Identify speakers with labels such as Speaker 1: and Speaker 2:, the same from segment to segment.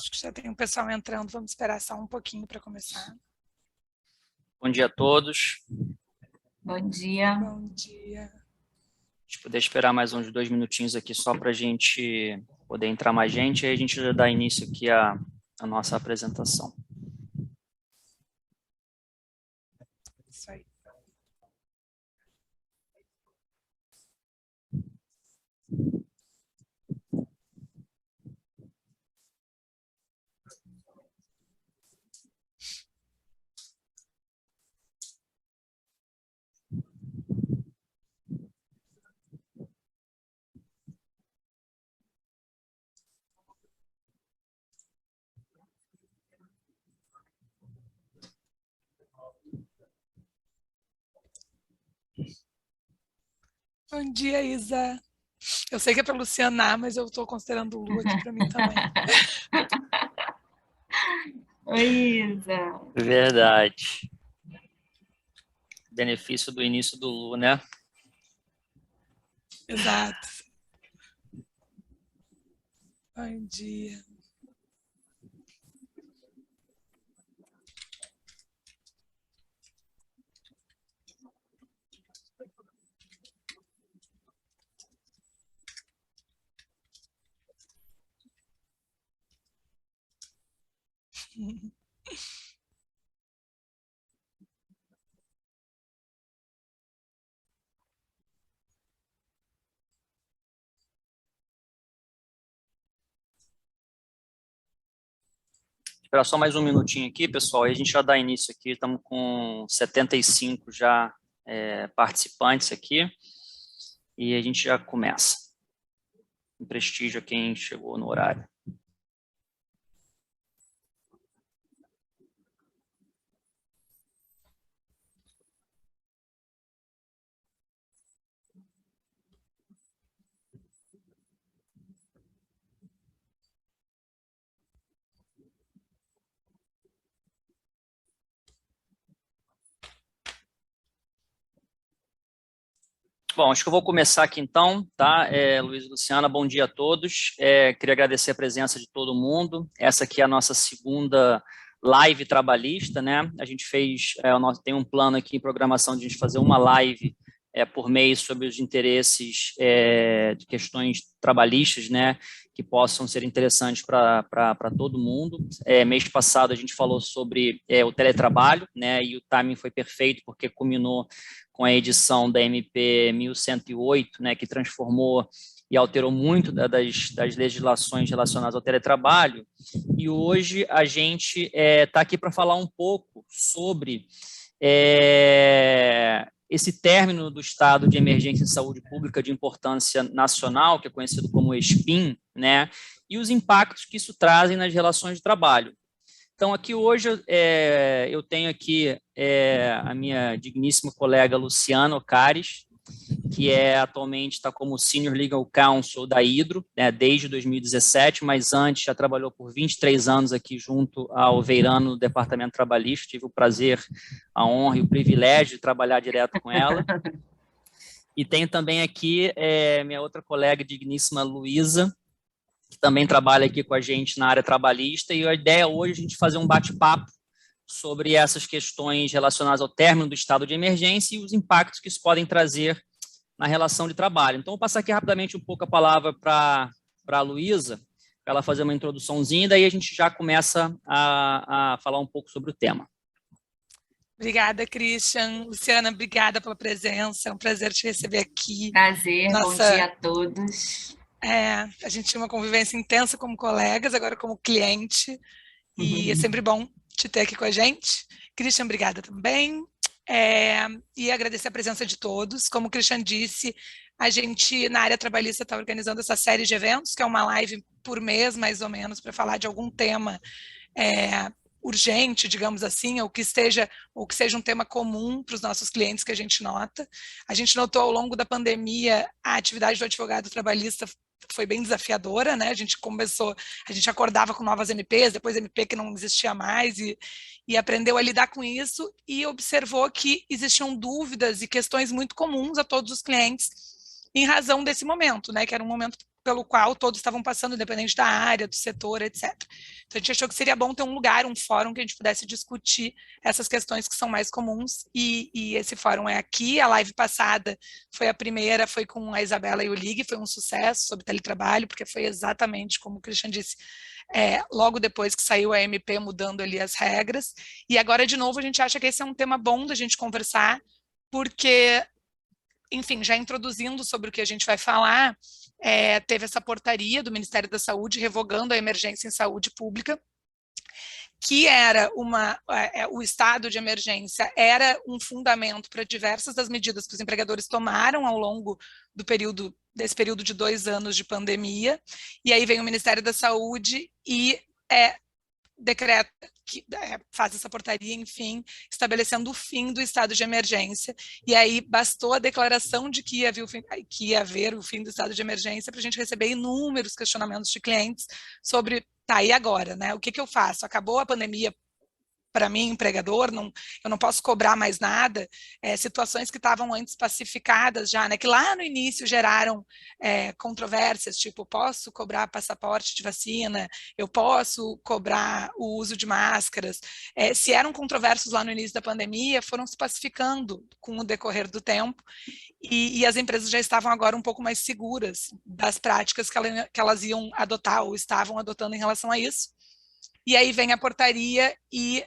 Speaker 1: Acho que já tem um pessoal entrando, vamos esperar só um pouquinho para começar.
Speaker 2: Bom dia a todos.
Speaker 3: Bom dia.
Speaker 1: Bom dia.
Speaker 2: A gente poder esperar mais uns 2 minutinhos aqui só para a gente poder entrar mais gente, aí a gente já dá início aqui à nossa apresentação.
Speaker 1: Isso aí. Bom dia, Isa. Eu sei que é para Luciana, mas eu estou considerando o Lu aqui para mim também.
Speaker 3: Oi, Isa.
Speaker 2: Verdade. Benefício do início do Lu, né?
Speaker 1: Exato. Bom dia.
Speaker 2: Esperar só mais um minutinho aqui, pessoal, e a gente já dá início aqui. Estamos com 75 já participantes aqui e a gente já começa. Um prestígio a quem chegou no horário. Bom, acho que eu vou começar aqui então, tá? Luiz e Luciana, bom dia a todos. Queria agradecer a presença de todo mundo. Essa aqui é a nossa segunda live trabalhista, né? A gente tem um plano aqui em programação de a gente fazer uma live por mês sobre os interesses de questões trabalhistas, né? Que possam ser interessantes para todo mundo. Mês passado a gente falou sobre o teletrabalho, né? E o timing foi perfeito porque culminou com a edição da MP 1108, né, que transformou e alterou muito das legislações relacionadas ao teletrabalho. E hoje a gente está aqui para falar um pouco sobre esse término do estado de emergência em saúde pública de importância nacional, que é conhecido como ESPIM, né, e os impactos que isso trazem nas relações de trabalho. Então, aqui hoje eu tenho aqui a minha digníssima colega Luciana Ocares, que atualmente está como Senior Legal Counsel da Hydro, né, desde 2017, mas antes já trabalhou por 23 anos aqui junto ao Veirano no Departamento Trabalhista. Tive o prazer, a honra e o privilégio de trabalhar direto com ela. E tenho também aqui minha outra colega digníssima Luísa, que também trabalha aqui com a gente na área trabalhista, e a ideia hoje é a gente fazer um bate-papo sobre essas questões relacionadas ao término do estado de emergência e os impactos que isso podem trazer na relação de trabalho. Então, vou passar aqui rapidamente um pouco a palavra para a Luísa, para ela fazer uma introduçãozinha, e daí a gente já começa a falar um pouco sobre o tema.
Speaker 1: Obrigada, Christian. Luciana, obrigada pela presença, é um prazer te receber aqui.
Speaker 3: Prazer, bom dia a todos.
Speaker 1: A gente tinha uma convivência intensa como colegas, agora como cliente, e é sempre bom te ter aqui com a gente. Christian, obrigada também. E agradecer a presença de todos. Como o Christian disse, a gente, na área trabalhista, está organizando essa série de eventos, que é uma live por mês, mais ou menos, para falar de algum tema urgente, digamos assim, ou que seja um tema comum para os nossos clientes que a gente nota. A gente notou ao longo da pandemia a atividade do advogado trabalhista foi bem desafiadora, né? A gente acordava com novas MPs, depois MP que não existia mais, e aprendeu a lidar com isso e observou que existiam dúvidas e questões muito comuns a todos os clientes em razão desse momento, né, que era um momento pelo qual todos estavam passando, independente da área, do setor, etc. Então, a gente achou que seria bom ter um lugar, um fórum que a gente pudesse discutir essas questões que são mais comuns, e esse fórum é aqui. A live passada foi a primeira, foi com a Isabela e o Lig, foi um sucesso sobre teletrabalho, porque foi exatamente como o Christian disse, logo depois que saiu a MP mudando ali as regras, e agora, de novo, a gente acha que esse é um tema bom da gente conversar, porque, enfim, já introduzindo sobre o que a gente vai falar, teve essa portaria do Ministério da Saúde revogando a emergência em saúde pública, que era o estado de emergência era um fundamento para diversas das medidas que os empregadores tomaram ao longo desse período de 2 anos de pandemia, e aí vem o Ministério da Saúde e decreta, que faz essa portaria, enfim, estabelecendo o fim do estado de emergência, e aí bastou a declaração de que ia haver o fim do estado de emergência para a gente receber inúmeros questionamentos de clientes sobre, tá, e agora, né, o que eu faço? Acabou a pandemia para mim, empregador, eu não posso cobrar mais nada, situações que estavam antes pacificadas já, né, que lá no início geraram controvérsias, tipo, posso cobrar passaporte de vacina, eu posso cobrar o uso de máscaras, se eram controversos lá no início da pandemia, foram se pacificando com o decorrer do tempo, e as empresas já estavam agora um pouco mais seguras das práticas que elas iam adotar ou estavam adotando em relação a isso. E aí vem a portaria e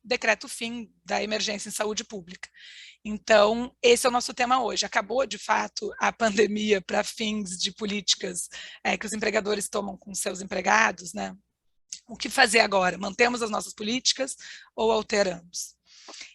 Speaker 1: decreta o fim da emergência em saúde pública. Então, esse é o nosso tema hoje. Acabou, de fato, a pandemia para fins de políticas que os empregadores tomam com seus empregados, né? O que fazer agora? Mantemos as nossas políticas ou alteramos?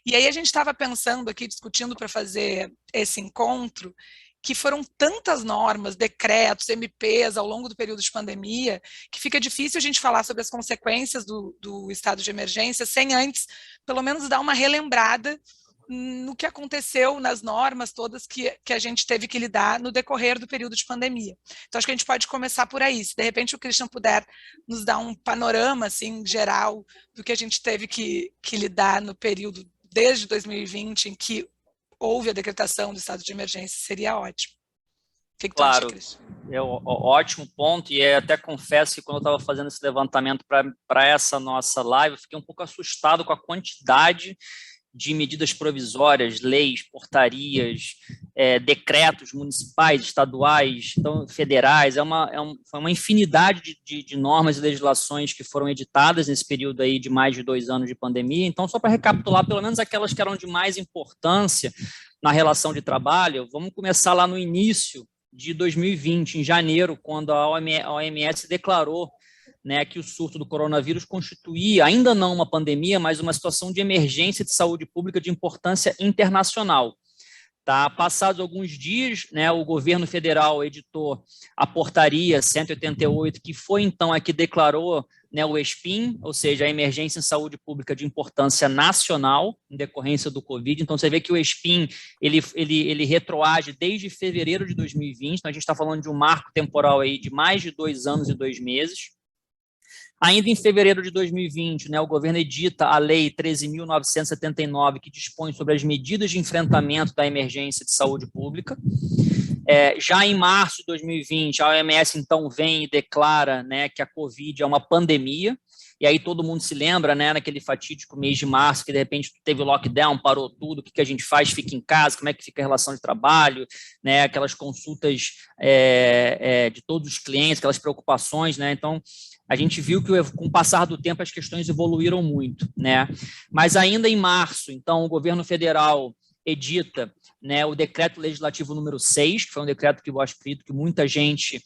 Speaker 1: E aí a gente estava pensando aqui, discutindo para fazer esse encontro, que foram tantas normas, decretos, MPs ao longo do período de pandemia, que fica difícil a gente falar sobre as consequências do estado de emergência sem antes, pelo menos, dar uma relembrada no que aconteceu nas normas todas que a gente teve que lidar no decorrer do período de pandemia. Então, acho que a gente pode começar por aí. Se, de repente, o Christian puder nos dar um panorama, assim, geral, do que a gente teve que lidar no período desde 2020, em que houve a decretação do estado de emergência, seria ótimo. O que tu acha, Christian?
Speaker 2: É um ótimo ponto, e até confesso que quando eu estava fazendo esse levantamento para essa nossa live, eu fiquei um pouco assustado com a quantidade de medidas provisórias, leis, portarias, decretos municipais, estaduais, então, federais. Foi uma infinidade de normas e legislações que foram editadas nesse período aí de mais de 2 anos de pandemia. Então, só para recapitular, pelo menos aquelas que eram de mais importância na relação de trabalho, vamos começar lá no início de 2020, em janeiro, quando a OMS declarou, né, que o surto do coronavírus constituía, ainda não uma pandemia, mas uma situação de emergência de saúde pública de importância internacional. Tá? Passados alguns dias, né, o governo federal editou a portaria 188, que foi então a que declarou, né, o ESPIN, ou seja, a emergência em saúde pública de importância nacional, em decorrência do Covid. Então, você vê que o ESPIN, ele retroage desde fevereiro de 2020, então a gente está falando de um marco temporal aí de mais de 2 anos e 2 meses. Ainda em fevereiro de 2020, né, o governo edita a Lei 13.979, que dispõe sobre as medidas de enfrentamento da emergência de saúde pública. Já em março de 2020, a OMS, então, vem e declara, né, que a Covid é uma pandemia, e aí todo mundo se lembra, né, naquele fatídico mês de março, que de repente teve o lockdown, parou tudo, o que a gente faz? Fica em casa, como é que fica a relação de trabalho, né, aquelas consultas de todos os clientes, aquelas preocupações, né, então a gente viu que com o passar do tempo as questões evoluíram muito, né, mas ainda em março, então, o governo federal edita, né, o decreto legislativo número 6, que foi um decreto que eu acredito que muita gente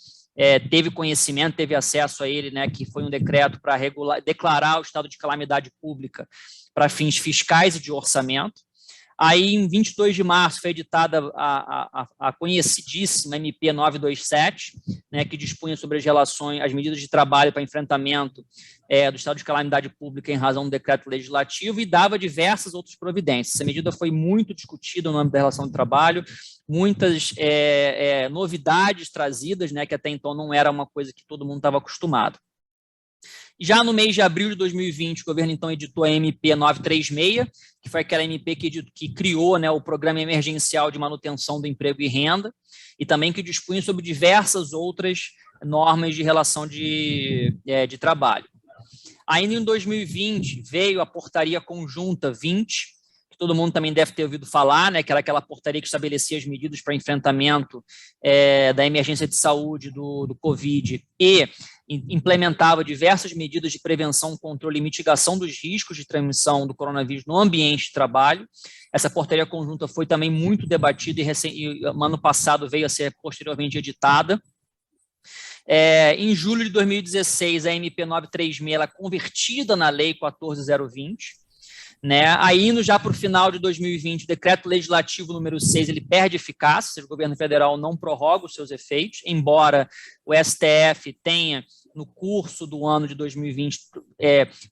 Speaker 2: teve conhecimento, teve acesso a ele, né, que foi um decreto para declarar o estado de calamidade pública para fins fiscais e de orçamento. Aí, em 22 de março, foi editada a conhecidíssima MP 927, né, que dispunha sobre as medidas de trabalho para enfrentamento do estado de calamidade pública em razão do decreto legislativo, e dava diversas outras providências. Essa medida foi muito discutida no âmbito da relação de trabalho, muitas novidades trazidas, né, que até então não era uma coisa que todo mundo estava acostumado. Já no mês de abril de 2020, o governo então editou a MP 936, que foi aquela MP que criou, né, o Programa Emergencial de Manutenção do Emprego e Renda, e também que dispunha sobre diversas outras normas de relação de trabalho. Ainda em 2020, veio a Portaria Conjunta 20, que todo mundo também deve ter ouvido falar, né, que era aquela portaria que estabelecia as medidas para enfrentamento da emergência de saúde do Covid e implementava diversas medidas de prevenção, controle e mitigação dos riscos de transmissão do coronavírus no ambiente de trabalho. Essa portaria conjunta foi também muito debatida e ano passado veio a ser posteriormente editada. Em julho de 2016, a MP 936 ela é convertida na Lei 14.020, né? Aí, indo já para o final de 2020, o Decreto Legislativo número 6, ele perde eficácia, ou seja, o governo federal não prorroga os seus efeitos, embora o STF tenha, no curso do ano de 2020,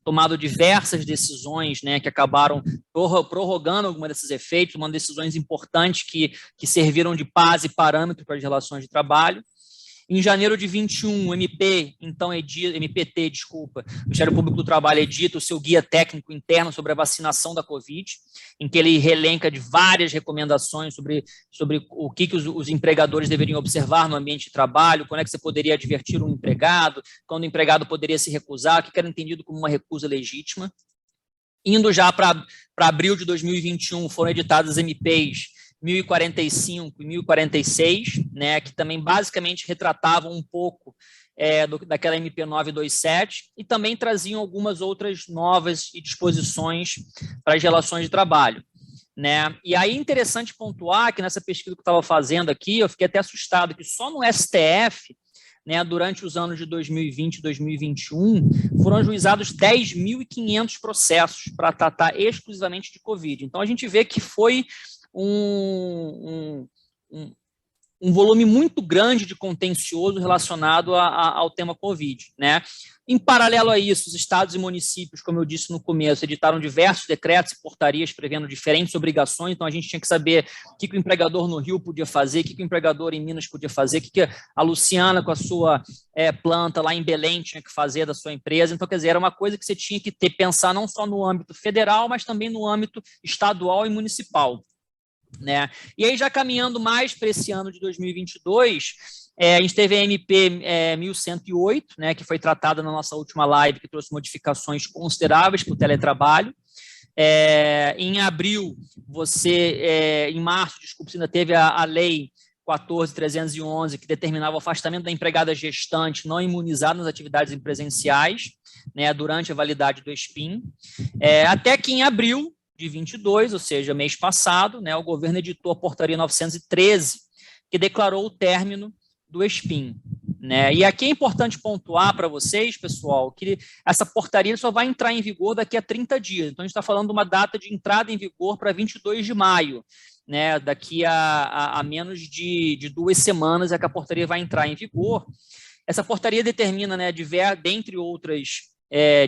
Speaker 2: tomado diversas decisões, né, que acabaram prorrogando algumas desses efeitos, tomando decisões importantes que serviram de base e parâmetro para as relações de trabalho. Em janeiro de 21, o MPT, o Ministério Público do Trabalho edita o seu guia técnico interno sobre a vacinação da Covid, em que ele relenca de várias recomendações sobre o que os empregadores deveriam observar no ambiente de trabalho, quando é que você poderia advertir um empregado, quando o empregado poderia se recusar, o que era entendido como uma recusa legítima. Indo já para abril de 2021, foram editadas as MPs 1045 e 1046, né, que também basicamente retratavam um pouco daquela MP 927 e também traziam algumas outras novas disposições para as relações de trabalho, né? E aí é interessante pontuar que nessa pesquisa que eu estava fazendo aqui, eu fiquei até assustado que só no STF, né, durante os anos de 2020 e 2021, foram ajuizados 10.500 processos para tratar exclusivamente de Covid. Então, a gente vê que foi um volume muito grande de contencioso relacionado ao tema Covid, né? Em paralelo a isso, os estados e municípios, como eu disse no começo, editaram diversos decretos e portarias prevendo diferentes obrigações, então a gente tinha que saber o que o empregador no Rio podia fazer, o que o empregador em Minas podia fazer, o que a Luciana com a sua planta lá em Belém tinha que fazer da sua empresa. Então, quer dizer, era uma coisa que você tinha que pensar não só no âmbito federal, mas também no âmbito estadual e municipal, né? E aí, já caminhando mais para esse ano de 2022, a gente teve a MP 1108, né, que foi tratada na nossa última live, que trouxe modificações consideráveis para o teletrabalho. Em abril, em março, desculpa, você ainda teve a lei 14.311, que determinava o afastamento da empregada gestante não imunizada nas atividades presenciais, né, durante a validade do ESPIM, até que em abril de 22, ou seja, mês passado, né, o governo editou a portaria 913, que declarou o término do ESPIM, né? E aqui é importante pontuar para vocês, pessoal, que essa portaria só vai entrar em vigor daqui a 30 dias. Então, a gente está falando de uma data de entrada em vigor para 22 de maio, né? Daqui a menos de 2 semanas é que a portaria vai entrar em vigor. Essa portaria determina, né, dentre outras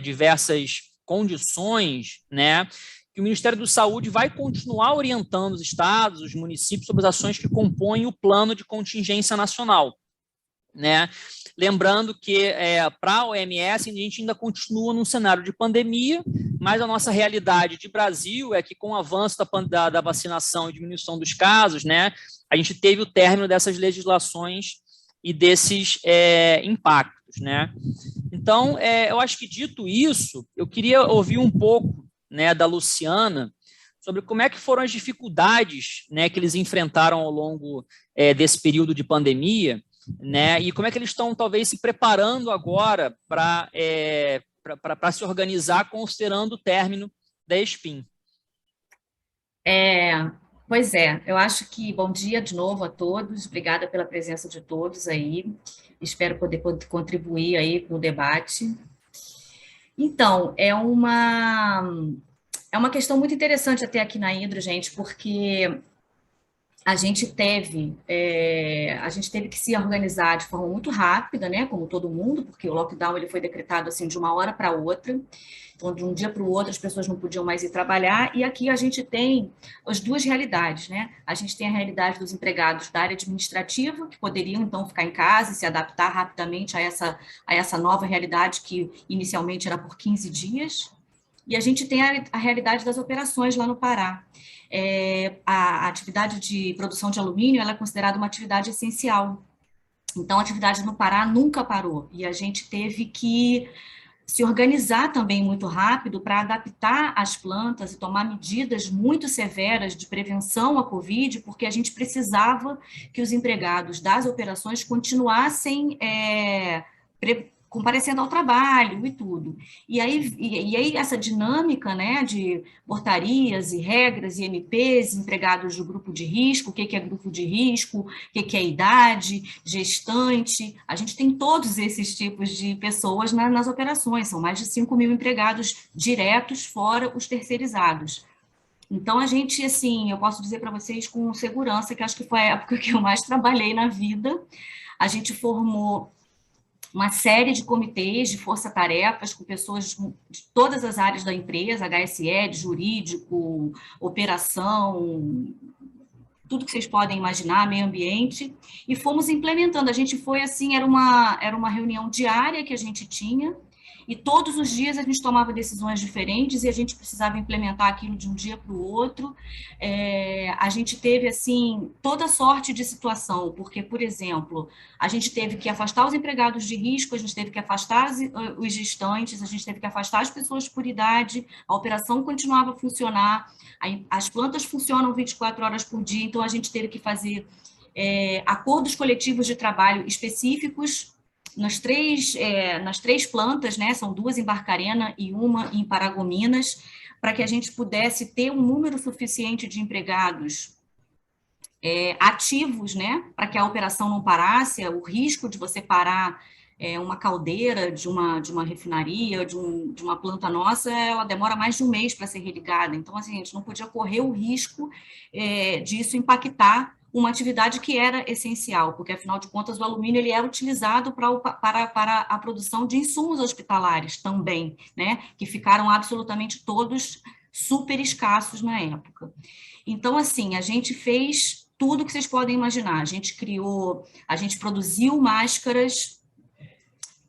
Speaker 2: diversas condições, né, que o Ministério da Saúde vai continuar orientando os estados, os municípios, sobre as ações que compõem o plano de contingência nacional, né? Lembrando que para a OMS a gente ainda continua num cenário de pandemia, mas a nossa realidade de Brasil é que com o avanço da vacinação e diminuição dos casos, né, a gente teve o término dessas legislações e desses impactos, né? Então, eu acho que dito isso, eu queria ouvir um pouco, né, da Luciana, sobre como é que foram as dificuldades, né, que eles enfrentaram ao longo desse período de pandemia, né, e como é que eles estão, talvez, se preparando agora para se organizar, considerando o término da ESPIM.
Speaker 3: Pois é, eu acho que bom dia de novo a todos, obrigada pela presença de todos aí, espero poder contribuir aí com o debate. Então, é uma questão muito interessante até aqui na Hidro, gente, porque a gente teve que se organizar de forma muito rápida, né, como todo mundo, porque o lockdown ele foi decretado assim de uma hora para outra. Então, de um dia para o outro, as pessoas não podiam mais ir trabalhar, e aqui a gente tem as duas realidades, né? A gente tem a realidade dos empregados da área administrativa, que poderiam, então, ficar em casa e se adaptar rapidamente a essa nova realidade, que inicialmente era por 15 dias, e a gente tem a realidade das operações lá no Pará. A atividade de produção de alumínio ela é considerada uma atividade essencial. Então, a atividade no Pará nunca parou, e a gente teve que se organizar também muito rápido para adaptar as plantas e tomar medidas muito severas de prevenção à Covid, porque a gente precisava que os empregados das operações continuassem comparecendo ao trabalho e tudo. E aí essa dinâmica, né, de portarias e regras e MPs, empregados do grupo de risco, o que é grupo de risco, o que é idade, gestante, a gente tem todos esses tipos de pessoas nas operações, são mais de 5.000 empregados diretos, fora os terceirizados. Então, a gente, assim, eu posso dizer para vocês com segurança, que acho que foi a época que eu mais trabalhei na vida, a gente formou uma série de comitês de força-tarefas com pessoas de todas as áreas da empresa, HSE, de jurídico, operação, tudo que vocês podem imaginar, meio ambiente, e fomos implementando. A gente foi assim, era uma reunião diária que a gente tinha, e todos os dias a gente tomava decisões diferentes e a gente precisava implementar aquilo de um dia para o outro. A gente teve, assim, toda sorte de situação, porque, por exemplo, a gente teve que afastar os empregados de risco, a gente teve que afastar os gestantes, a gente teve que afastar as pessoas por idade, a operação continuava a funcionar, as plantas funcionam 24 horas por dia, então a gente teve que fazer acordos coletivos de trabalho específicos nas três plantas, né? São 2 em Barcarena e uma em Paragominas, para que a gente pudesse ter um número suficiente de empregados ativos, né? Para que a operação não parasse, o risco de você parar uma caldeira de uma refinaria, de uma planta nossa, ela demora mais de um mês para ser religada. Então, assim, a gente não podia correr o risco disso impactar uma atividade que era essencial, porque, afinal de contas, o alumínio ele era utilizado para a produção de insumos hospitalares também, né? Que ficaram absolutamente todos super escassos na época. Então, assim, a gente fez tudo que vocês podem imaginar. A gente produziu máscaras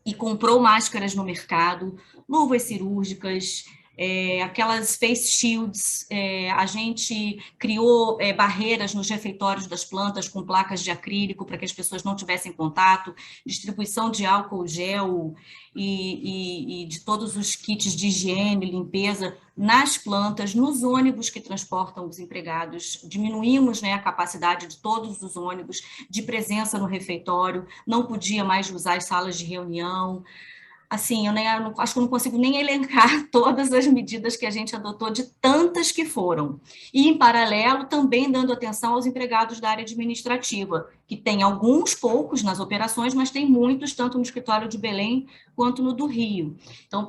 Speaker 3: e comprou máscaras no mercado, luvas cirúrgicas, aquelas face shields, a gente criou barreiras nos refeitórios das plantas com placas de acrílico para que as pessoas não tivessem contato, distribuição de álcool gel e de todos os kits de higiene, limpeza nas plantas, nos ônibus que transportam os empregados, diminuímos, né, a capacidade de todos os ônibus de presença no refeitório, não podia mais usar as salas de reunião. Assim, acho que eu não consigo nem elencar todas as medidas que a gente adotou, de tantas que foram. E, em paralelo, também dando atenção aos empregados da área administrativa, que tem alguns poucos nas operações, mas tem muitos, tanto no escritório de Belém quanto no do Rio. Então,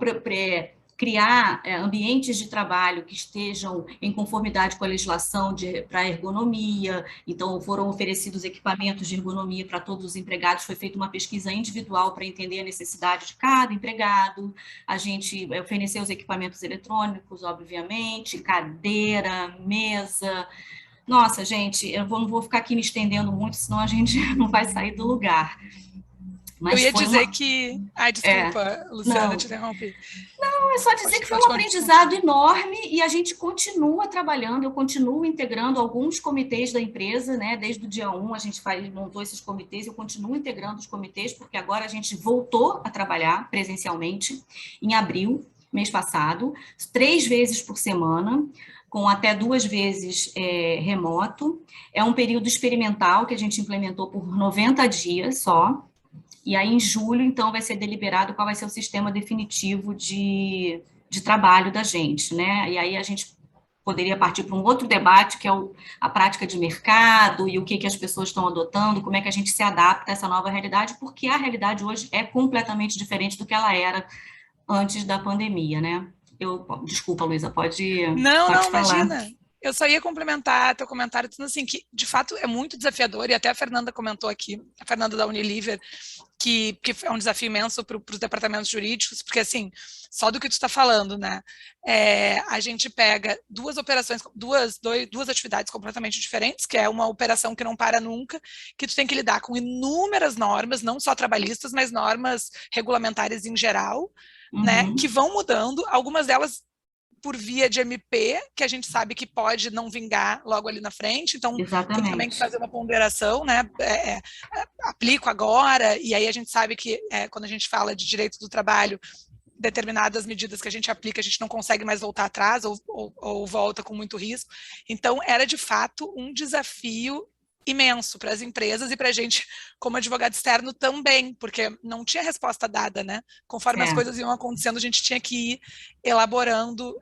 Speaker 3: criar ambientes de trabalho que estejam em conformidade com a legislação para ergonomia, então foram oferecidos equipamentos de ergonomia para todos os empregados, foi feita uma pesquisa individual para entender a necessidade de cada empregado, a gente ofereceu os equipamentos eletrônicos, obviamente, cadeira, mesa. Nossa, gente, eu não vou ficar aqui me estendendo muito, senão a gente não vai sair do lugar.
Speaker 1: Mas eu ia dizer que... Ai, desculpa, Luciana, te interrompi.
Speaker 3: Não, é só dizer que foi um aprendizado enorme e a gente continua trabalhando, eu continuo integrando alguns comitês da empresa, né? Desde o dia 1 a gente montou esses comitês, eu continuo integrando os comitês, porque agora a gente voltou a trabalhar presencialmente em abril, mês passado, 3 vezes por semana, com até 2 vezes remoto. É um período experimental que a gente implementou por 90 dias só. E aí, em julho, então, vai ser deliberado qual vai ser o sistema definitivo de trabalho da gente, né? E aí a gente poderia partir para um outro debate, que é a prática de mercado e o que as pessoas estão adotando, como é que a gente se adapta a essa nova realidade, porque a realidade hoje é completamente diferente do que ela era antes da pandemia, né? Desculpa, Luísa, pode
Speaker 1: Não,
Speaker 3: falar.
Speaker 1: imagina. Eu só ia complementar teu comentário dizendo assim, que de fato é muito desafiador, e até a Fernanda comentou aqui, a Fernanda da Unilever, que é um desafio imenso para os departamentos jurídicos, porque assim, só do que tu está falando, né? A gente pega duas operações, duas atividades completamente diferentes, que é uma operação que não para nunca, que tu tem que lidar com inúmeras normas, não só trabalhistas, mas normas regulamentares em geral, né? Que vão mudando, algumas delas por via de MP, que a gente sabe que pode não vingar logo ali na frente, então tem também que fazer uma ponderação, né? Aplico agora, e aí a gente sabe que quando a gente fala de direito do trabalho, determinadas medidas que a gente aplica, a gente não consegue mais voltar atrás, ou volta com muito risco. Então, era de fato um desafio imenso para as empresas e para a gente, como advogado externo, também, porque não tinha resposta dada, né? Conforme as coisas iam acontecendo, a gente tinha que ir elaborando,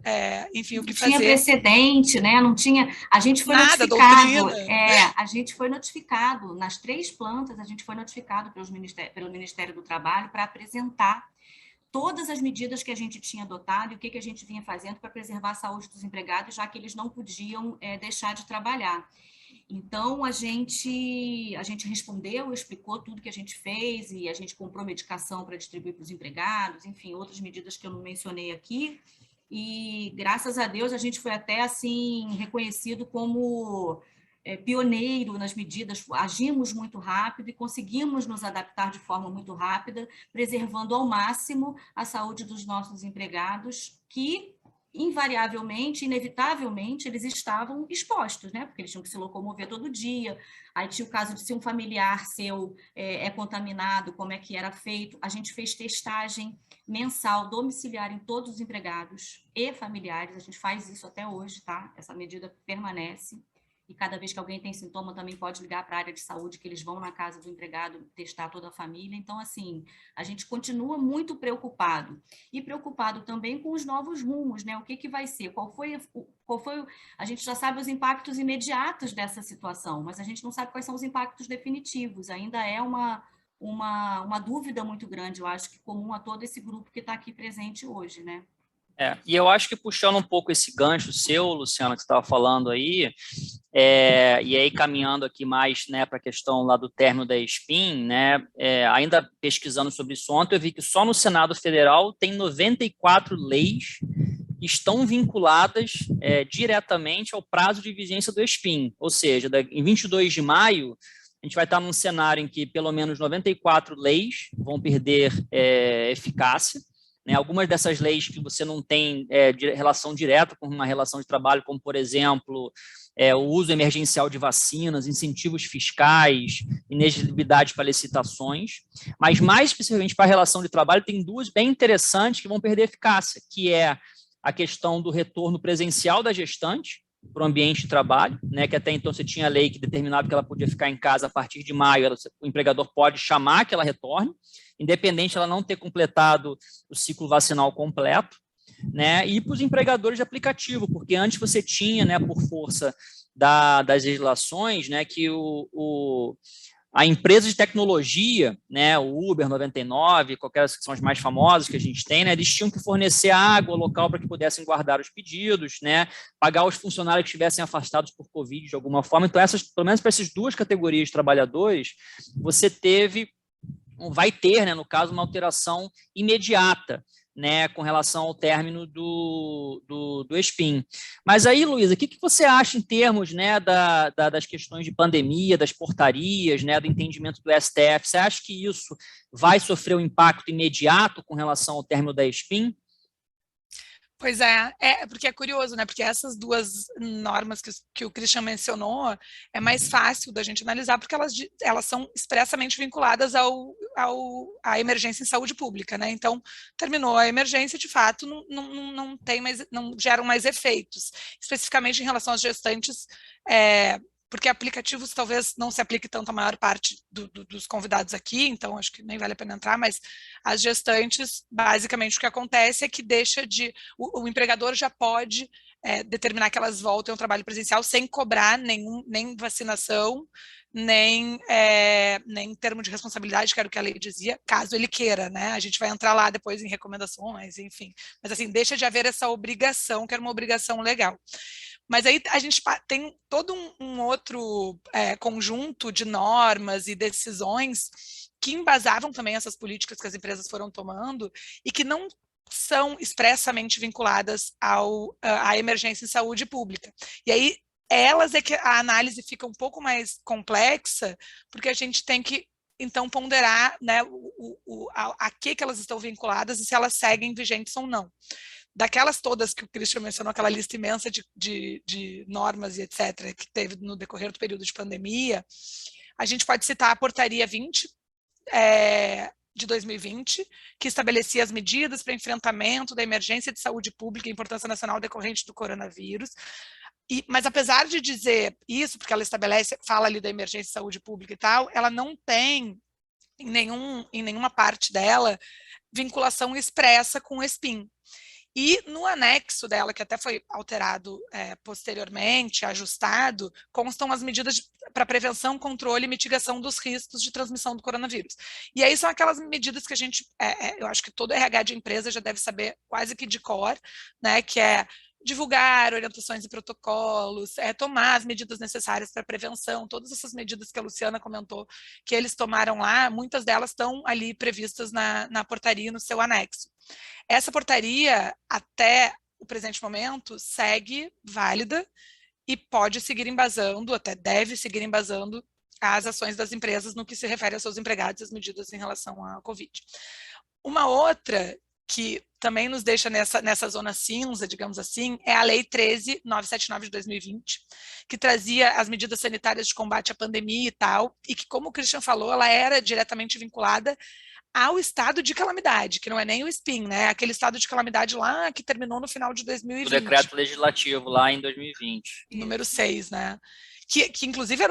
Speaker 1: enfim, o que fazer.
Speaker 3: Não tinha precedente, né? Não tinha. A gente foi
Speaker 1: nada,
Speaker 3: notificado.
Speaker 1: doutrina.
Speaker 3: A gente foi notificado nas 3 plantas, a gente foi notificado pelo Ministério do Trabalho para apresentar todas as medidas que a gente tinha adotado e o que a gente vinha fazendo para preservar a saúde dos empregados, já que eles não podiam deixar de trabalhar. Então, a gente respondeu, explicou tudo que a gente fez e a gente comprou medicação para distribuir para os empregados, enfim, outras medidas que eu não mencionei aqui. E, graças a Deus, a gente foi até, assim, reconhecido como pioneiro nas medidas, agimos muito rápido e conseguimos nos adaptar de forma muito rápida, preservando ao máximo a saúde dos nossos empregados, que invariavelmente, inevitavelmente, eles estavam expostos, né? Porque eles tinham que se locomover todo dia. Aí tinha o caso de se um familiar seu é contaminado, como é que era feito. A gente fez testagem mensal, domiciliar em todos os empregados e familiares. A gente faz isso até hoje, tá? Essa medida permanece. E cada vez que alguém tem sintoma, também pode ligar para a área de saúde, que eles vão na casa do empregado testar toda a família. Então, assim, a gente continua muito preocupado. E preocupado também com os novos rumos, né? O que vai ser? Qual foi a gente já sabe os impactos imediatos dessa situação, mas a gente não sabe quais são os impactos definitivos. Ainda é uma dúvida muito grande, eu acho que comum a todo esse grupo que está aqui presente hoje, né?
Speaker 2: E eu acho que puxando um pouco esse gancho seu, Luciana, que você estava falando aí, e aí caminhando aqui mais, né, para a questão lá do término da ESPIM, né, ainda pesquisando sobre isso ontem, eu vi que só no Senado Federal tem 94 leis que estão vinculadas diretamente ao prazo de vigência do ESPIM, ou seja, em 22 de maio, a gente vai estar num cenário em que pelo menos 94 leis vão perder eficácia, né? Algumas dessas leis que você não tem relação direta com uma relação de trabalho, como, por exemplo, o uso emergencial de vacinas, incentivos fiscais, inexigibilidade para licitações, mas mais especificamente para a relação de trabalho, tem duas bem interessantes que vão perder eficácia, que é a questão do retorno presencial da gestante para o ambiente de trabalho, né, que até então você tinha lei que determinava que ela podia ficar em casa a partir de maio, o empregador pode chamar que ela retorne, independente de ela não ter completado o ciclo vacinal completo, né, e para os empregadores de aplicativo, porque antes você tinha, né, por força das legislações, né, que a empresa de tecnologia, né, o Uber 99, qualquer que são as mais famosas que a gente tem, né, eles tinham que fornecer água local para que pudessem guardar os pedidos, né, pagar os funcionários que estivessem afastados por Covid de alguma forma. Então, pelo menos para essas duas categorias de trabalhadores, você vai ter, né, no caso, uma alteração imediata, né, com relação ao término do ESPIM. Mas aí, Luísa, o que você acha em termos, né, das questões de pandemia, das portarias, né, do entendimento do STF? Você acha que isso vai sofrer um impacto imediato com relação ao término da ESPIM?
Speaker 1: Pois porque é curioso, né? Porque essas duas normas que o Christian mencionou, é mais fácil da gente analisar, porque elas são expressamente vinculadas à emergência em saúde pública, né? Então, terminou a emergência, de fato, não tem mais, não geram mais efeitos. Especificamente em relação às gestantes, porque aplicativos talvez não se aplique tanto a maior parte dos convidados aqui, então acho que nem vale a pena entrar, mas as gestantes, basicamente o que acontece é que o empregador já pode determinar que elas voltem ao trabalho presencial sem cobrar nem vacinação, nem termo de responsabilidade, que era o que a lei dizia, caso ele queira, né? A gente vai entrar lá depois em recomendações, enfim. Mas assim, deixa de haver essa obrigação, que era uma obrigação legal. Mas aí a gente tem todo um outro conjunto de normas e decisões que embasavam também essas políticas que as empresas foram tomando e que não são expressamente vinculadas à emergência em saúde pública. E aí, elas é que a análise fica um pouco mais complexa, porque a gente tem que, então, ponderar, né, a que elas estão vinculadas e se elas seguem vigentes ou não. Daquelas todas que o Christian mencionou, aquela lista imensa de normas e etc., que teve no decorrer do período de pandemia, a gente pode citar a Portaria 20, de 2020, que estabelecia as medidas para enfrentamento da emergência de saúde pública e importância nacional decorrente do coronavírus. Mas apesar de dizer isso, porque ela fala ali da emergência de saúde pública e tal, ela não tem, em nenhuma parte dela, vinculação expressa com o SPIN. E no anexo dela, que até foi alterado posteriormente, ajustado, constam as medidas para prevenção, controle e mitigação dos riscos de transmissão do coronavírus. E aí são aquelas medidas que a gente, eu acho que todo RH de empresa já deve saber quase que de cor, né, que é divulgar orientações e protocolos, tomar as medidas necessárias para prevenção, todas essas medidas que a Luciana comentou que eles tomaram lá, muitas delas estão ali previstas na portaria, no seu anexo. Essa portaria, até o presente momento, segue válida e pode seguir embasando, até deve seguir embasando as ações das empresas no que se refere aos seus empregados e as medidas em relação à Covid. Uma outra que também nos deixa nessa zona cinza, digamos assim, é a Lei 13.979 de 2020, que trazia as medidas sanitárias de combate à pandemia e tal, e que, como o Christian falou, ela era diretamente vinculada ao estado de calamidade, que não é nem o SPIN, né? Aquele estado de calamidade lá que terminou no final de 2020.
Speaker 2: O decreto legislativo lá em 2020.
Speaker 1: Número 6, né? Que inclusive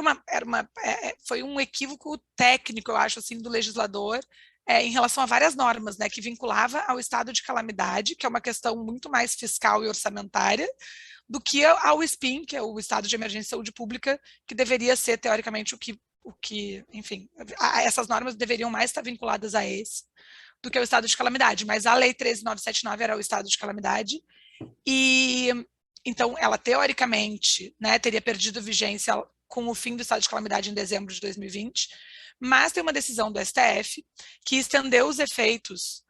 Speaker 1: foi um equívoco técnico, eu acho, assim, do legislador, em relação a várias normas, né, que vinculava ao estado de calamidade, que é uma questão muito mais fiscal e orçamentária, do que ao SPIN, que é o estado de emergência de saúde pública, que deveria ser, teoricamente, enfim, essas normas deveriam mais estar vinculadas a esse, do que ao estado de calamidade, mas a Lei 13.979 era o estado de calamidade, e então ela, teoricamente, né, teria perdido vigência com o fim do estado de calamidade em dezembro de 2020, mas tem uma decisão do STF que estendeu os efeitos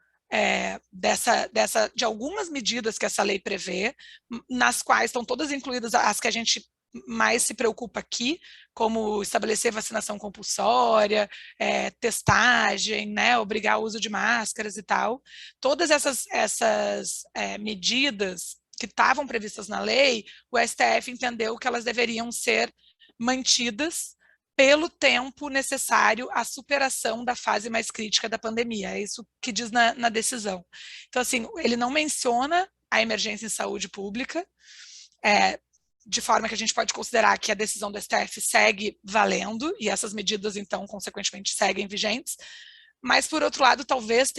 Speaker 1: de algumas medidas que essa lei prevê, nas quais estão todas incluídas as que a gente mais se preocupa aqui, como estabelecer vacinação compulsória, testagem, né, obrigar o uso de máscaras e tal. Todas essas medidas que estavam previstas na lei, o STF entendeu que elas deveriam ser mantidas pelo tempo necessário à superação da fase mais crítica da pandemia. É isso que diz na decisão. Então, assim, ele não menciona a emergência em saúde pública, de forma que a gente pode considerar que a decisão do STF segue valendo, e essas medidas, então, consequentemente, seguem vigentes, mas, por outro lado, talvez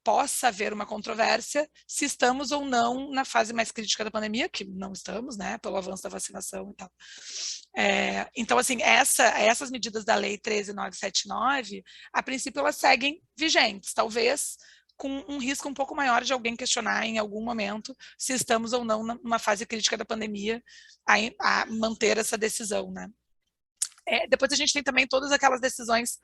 Speaker 1: possa haver uma controvérsia se estamos ou não na fase mais crítica da pandemia, que não estamos, né, pelo avanço da vacinação e tal. Então, assim, essas medidas da Lei 13.979, a princípio, elas seguem vigentes, talvez com um risco um pouco maior de alguém questionar em algum momento se estamos ou não numa fase crítica da pandemia a manter essa decisão, né? Depois a gente tem também todas aquelas decisões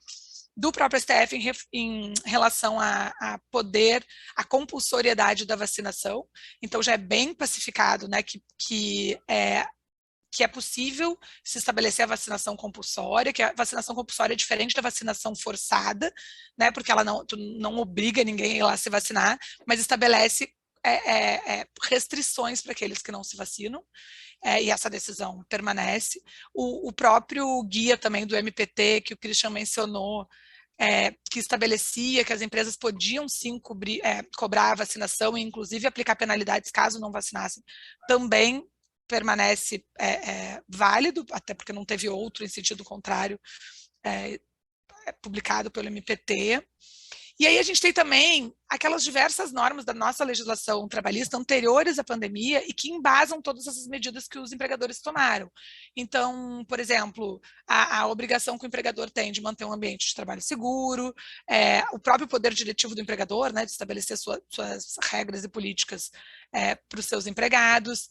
Speaker 1: do próprio STF em relação a poder, a compulsoriedade da vacinação. Então, já é bem pacificado, né, que é possível se estabelecer a vacinação compulsória, que a vacinação compulsória é diferente da vacinação forçada, né, porque ela não obriga ninguém a ir lá se vacinar, mas estabelece restrições para aqueles que não se vacinam, e essa decisão permanece. O próprio guia também do MPT, que o Christian mencionou, que estabelecia que as empresas podiam sim cobrar a vacinação e inclusive aplicar penalidades caso não vacinassem, também permanece válido, até porque não teve outro em sentido contrário publicado pelo MPT. E aí a gente tem também aquelas diversas normas da nossa legislação trabalhista anteriores à pandemia e que embasam todas essas medidas que os empregadores tomaram. Então, por exemplo, a obrigação que o empregador tem de manter um ambiente de trabalho seguro, o próprio poder diretivo do empregador, né, de estabelecer suas regras e políticas para os seus empregados,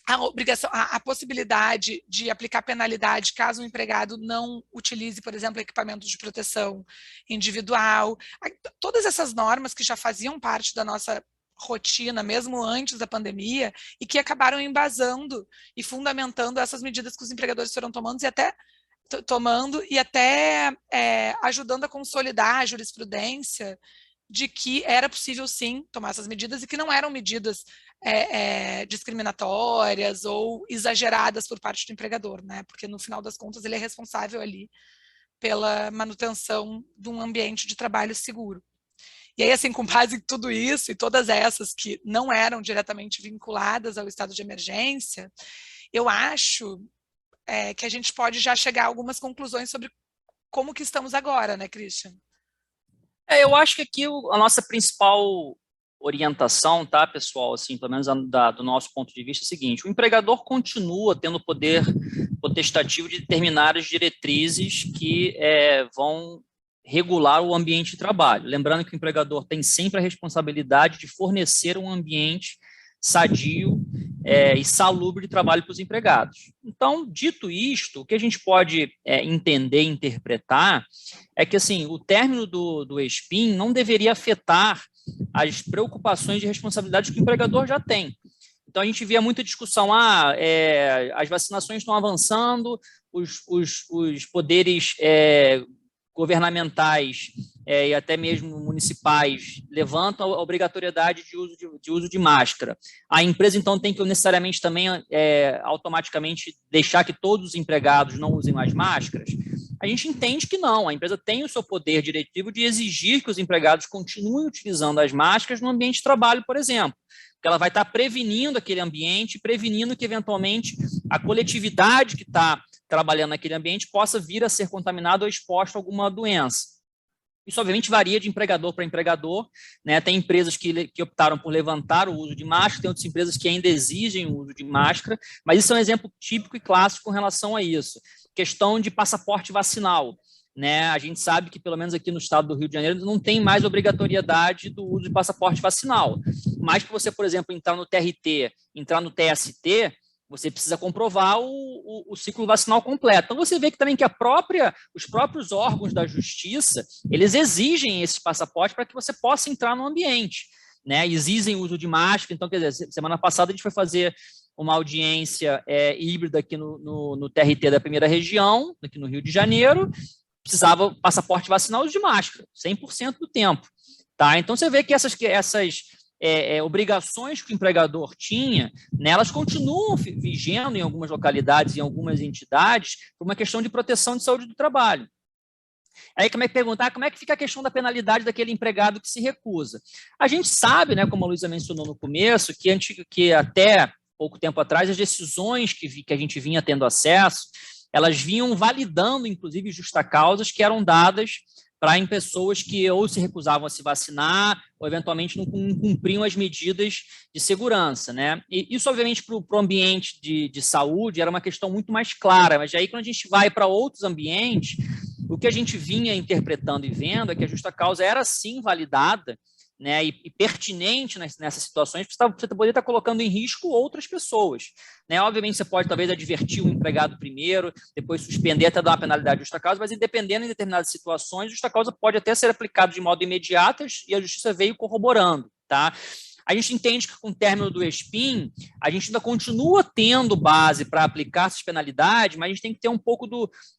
Speaker 1: a possibilidade de aplicar penalidade caso o empregado não utilize, por exemplo, equipamentos de proteção individual. Todas essas normas que já faziam parte da nossa rotina, mesmo antes da pandemia, e que acabaram embasando e fundamentando essas medidas que os empregadores foram tomando e até ajudando a consolidar a jurisprudência de que era possível, sim, tomar essas medidas e que não eram medidas discriminatórias ou exageradas por parte do empregador, né? Porque, no final das contas, ele é responsável ali pela manutenção de um ambiente de trabalho seguro. E aí, assim, com base em tudo isso e todas essas que não eram diretamente vinculadas ao estado de emergência, eu acho que a gente pode já chegar a algumas conclusões sobre como que estamos agora, né, Christian?
Speaker 2: Eu acho que aqui a nossa principal orientação, tá, pessoal, assim, pelo menos do nosso ponto de vista, é o seguinte: o empregador continua tendo poder potestativo de determinar as diretrizes que vão regular o ambiente de trabalho. Lembrando que o empregador tem sempre a responsabilidade de fornecer um ambiente sadio e salubre de trabalho para os empregados. Então, dito isto, o que a gente pode entender e interpretar é que, assim, o término do ESPIN não deveria afetar as preocupações de responsabilidade que o empregador já tem. Então, a gente via muita discussão, as vacinações estão avançando, os poderes governamentais e até mesmo municipais levantam a obrigatoriedade de uso de máscara. A empresa, então, tem que necessariamente também automaticamente deixar que todos os empregados não usem mais máscaras. A gente entende que não, a empresa tem o seu poder diretivo de exigir que os empregados continuem utilizando as máscaras no ambiente de trabalho, por exemplo, porque ela vai estar prevenindo aquele ambiente, prevenindo que, eventualmente, a coletividade que está trabalhando naquele ambiente possa vir a ser contaminada ou exposta a alguma doença. Isso, obviamente, varia de empregador para empregador, né? Tem empresas que optaram por levantar o uso de máscara, tem outras empresas que ainda exigem o uso de máscara, mas isso é um exemplo típico e clássico com relação a isso. Questão de passaporte vacinal, né? A gente sabe que, pelo menos aqui no estado do Rio de Janeiro, não tem mais obrigatoriedade do uso de passaporte vacinal. Mas que você, por exemplo, entrar no TRT, entrar no TST, você precisa comprovar o ciclo vacinal completo. Então, você vê que também que os próprios órgãos da justiça, eles exigem esse passaporte para que você possa entrar no ambiente, né? Exigem o uso de máscara. Então, quer dizer, semana passada a gente foi fazer uma audiência híbrida aqui no TRT da primeira região, aqui no Rio de Janeiro, precisava passaporte vacinal de máscara, 100% do tempo. Tá? Então, você vê que essas obrigações que o empregador tinha, né, elas continuam vigendo em algumas localidades, em algumas entidades, por uma questão de proteção de saúde do trabalho. Aí, como é que perguntar, como é que fica a questão da penalidade daquele empregado que se recusa? A gente sabe, né, como a Luísa mencionou no começo, que até pouco tempo atrás, as decisões que a gente vinha tendo acesso, elas vinham validando, inclusive, justa-causas que eram dadas para pessoas que ou se recusavam a se vacinar ou, eventualmente, não cumpriam as medidas de segurança, né? E isso, obviamente, para o ambiente de saúde era uma questão muito mais clara, mas aí, quando a gente vai para outros ambientes, o que a gente vinha interpretando e vendo é que a justa-causa era, sim, validada, né, e pertinente nessas situações, porque você poderia estar colocando em risco outras pessoas. Né? Obviamente, você pode, talvez, advertir o empregado primeiro, depois suspender até dar uma penalidade de justa causa, mas, dependendo em determinadas situações, justa causa pode até ser aplicado de modo imediato e a justiça veio corroborando. Tá? A gente entende que, com o término do ESPIN, a gente ainda continua tendo base para aplicar essas penalidades, mas a gente tem que ter um pouco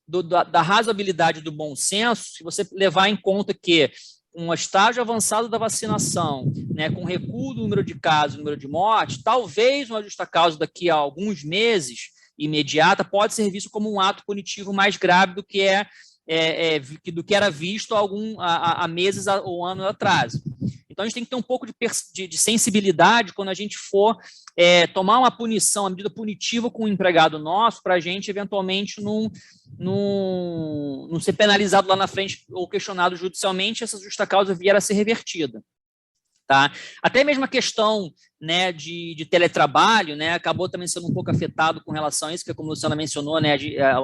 Speaker 2: da razoabilidade do bom senso, se você levar em conta que um estágio avançado da vacinação, né, com recuo do número de casos, número de mortes, talvez uma justa causa daqui a alguns meses, imediata, pode ser visto como um ato punitivo mais grave do que era visto há meses ou anos atrás. Então, a gente tem que ter um pouco de sensibilidade quando a gente for tomar uma punição, uma medida punitiva com um empregado nosso, para a gente, eventualmente, não ser penalizado lá na frente ou questionado judicialmente, essa justa causa vier a ser revertida. Tá? Até mesmo a questão, né, de teletrabalho, né, acabou também sendo um pouco afetado com relação a isso, que como a Luciana mencionou, né,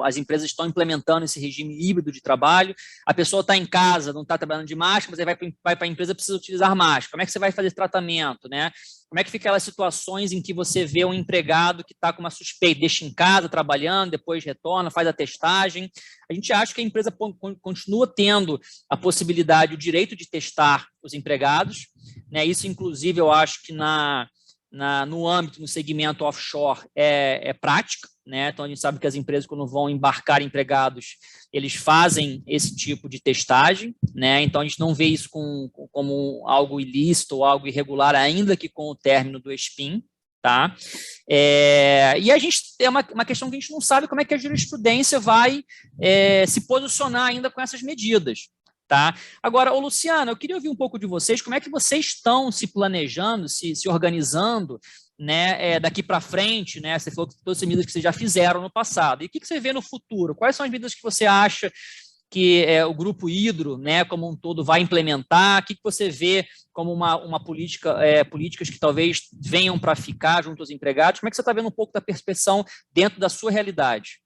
Speaker 2: as empresas estão implementando esse regime híbrido de trabalho, a pessoa está em casa, não está trabalhando de máscara, mas aí vai para a empresa, precisa utilizar máscara. Como é que você vai fazer tratamento, né? Como é que fica aquelas situações em que você vê um empregado que está com uma suspeita, deixa em casa trabalhando, depois retorna, faz a testagem? A gente acha que a empresa continua tendo a possibilidade, o direito de testar os empregados, né? Isso, inclusive, eu acho que no âmbito, no segmento offshore, é prática, né? Então, a gente sabe que as empresas, quando vão embarcar empregados, eles fazem esse tipo de testagem, né? Então, a gente não vê isso como algo ilícito ou algo irregular, ainda que com o término do ESPIN, tá? E a gente tem uma questão que a gente não sabe como é que a jurisprudência vai se posicionar ainda com essas medidas. Tá? Agora, Luciana, eu queria ouvir um pouco de vocês, como é que vocês estão se planejando, se organizando, né, daqui para frente, né? Você falou que todas as medidas que vocês já fizeram no passado. E o que você vê no futuro? Quais são as medidas que você acha que o Grupo Hidro, né, como um todo, vai implementar? O que você vê como uma políticas que talvez venham para ficar junto aos empregados? Como é que você está vendo um pouco da percepção dentro da sua realidade?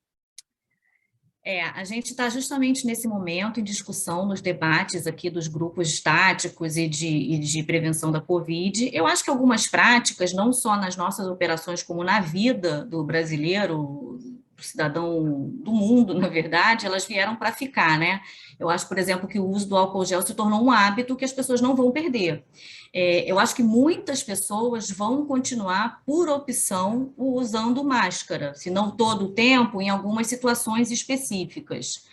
Speaker 3: A gente está justamente nesse momento em discussão nos debates aqui dos grupos estáticos e de prevenção da Covid. Eu acho que algumas práticas, não só nas nossas operações, como na vida do brasileiro, do cidadão do mundo, na verdade, elas vieram para ficar, né? Eu acho, por exemplo, que o uso do álcool gel se tornou um hábito que as pessoas não vão perder. Eu acho que muitas pessoas vão continuar, por opção, usando máscara, se não todo o tempo, em algumas situações específicas.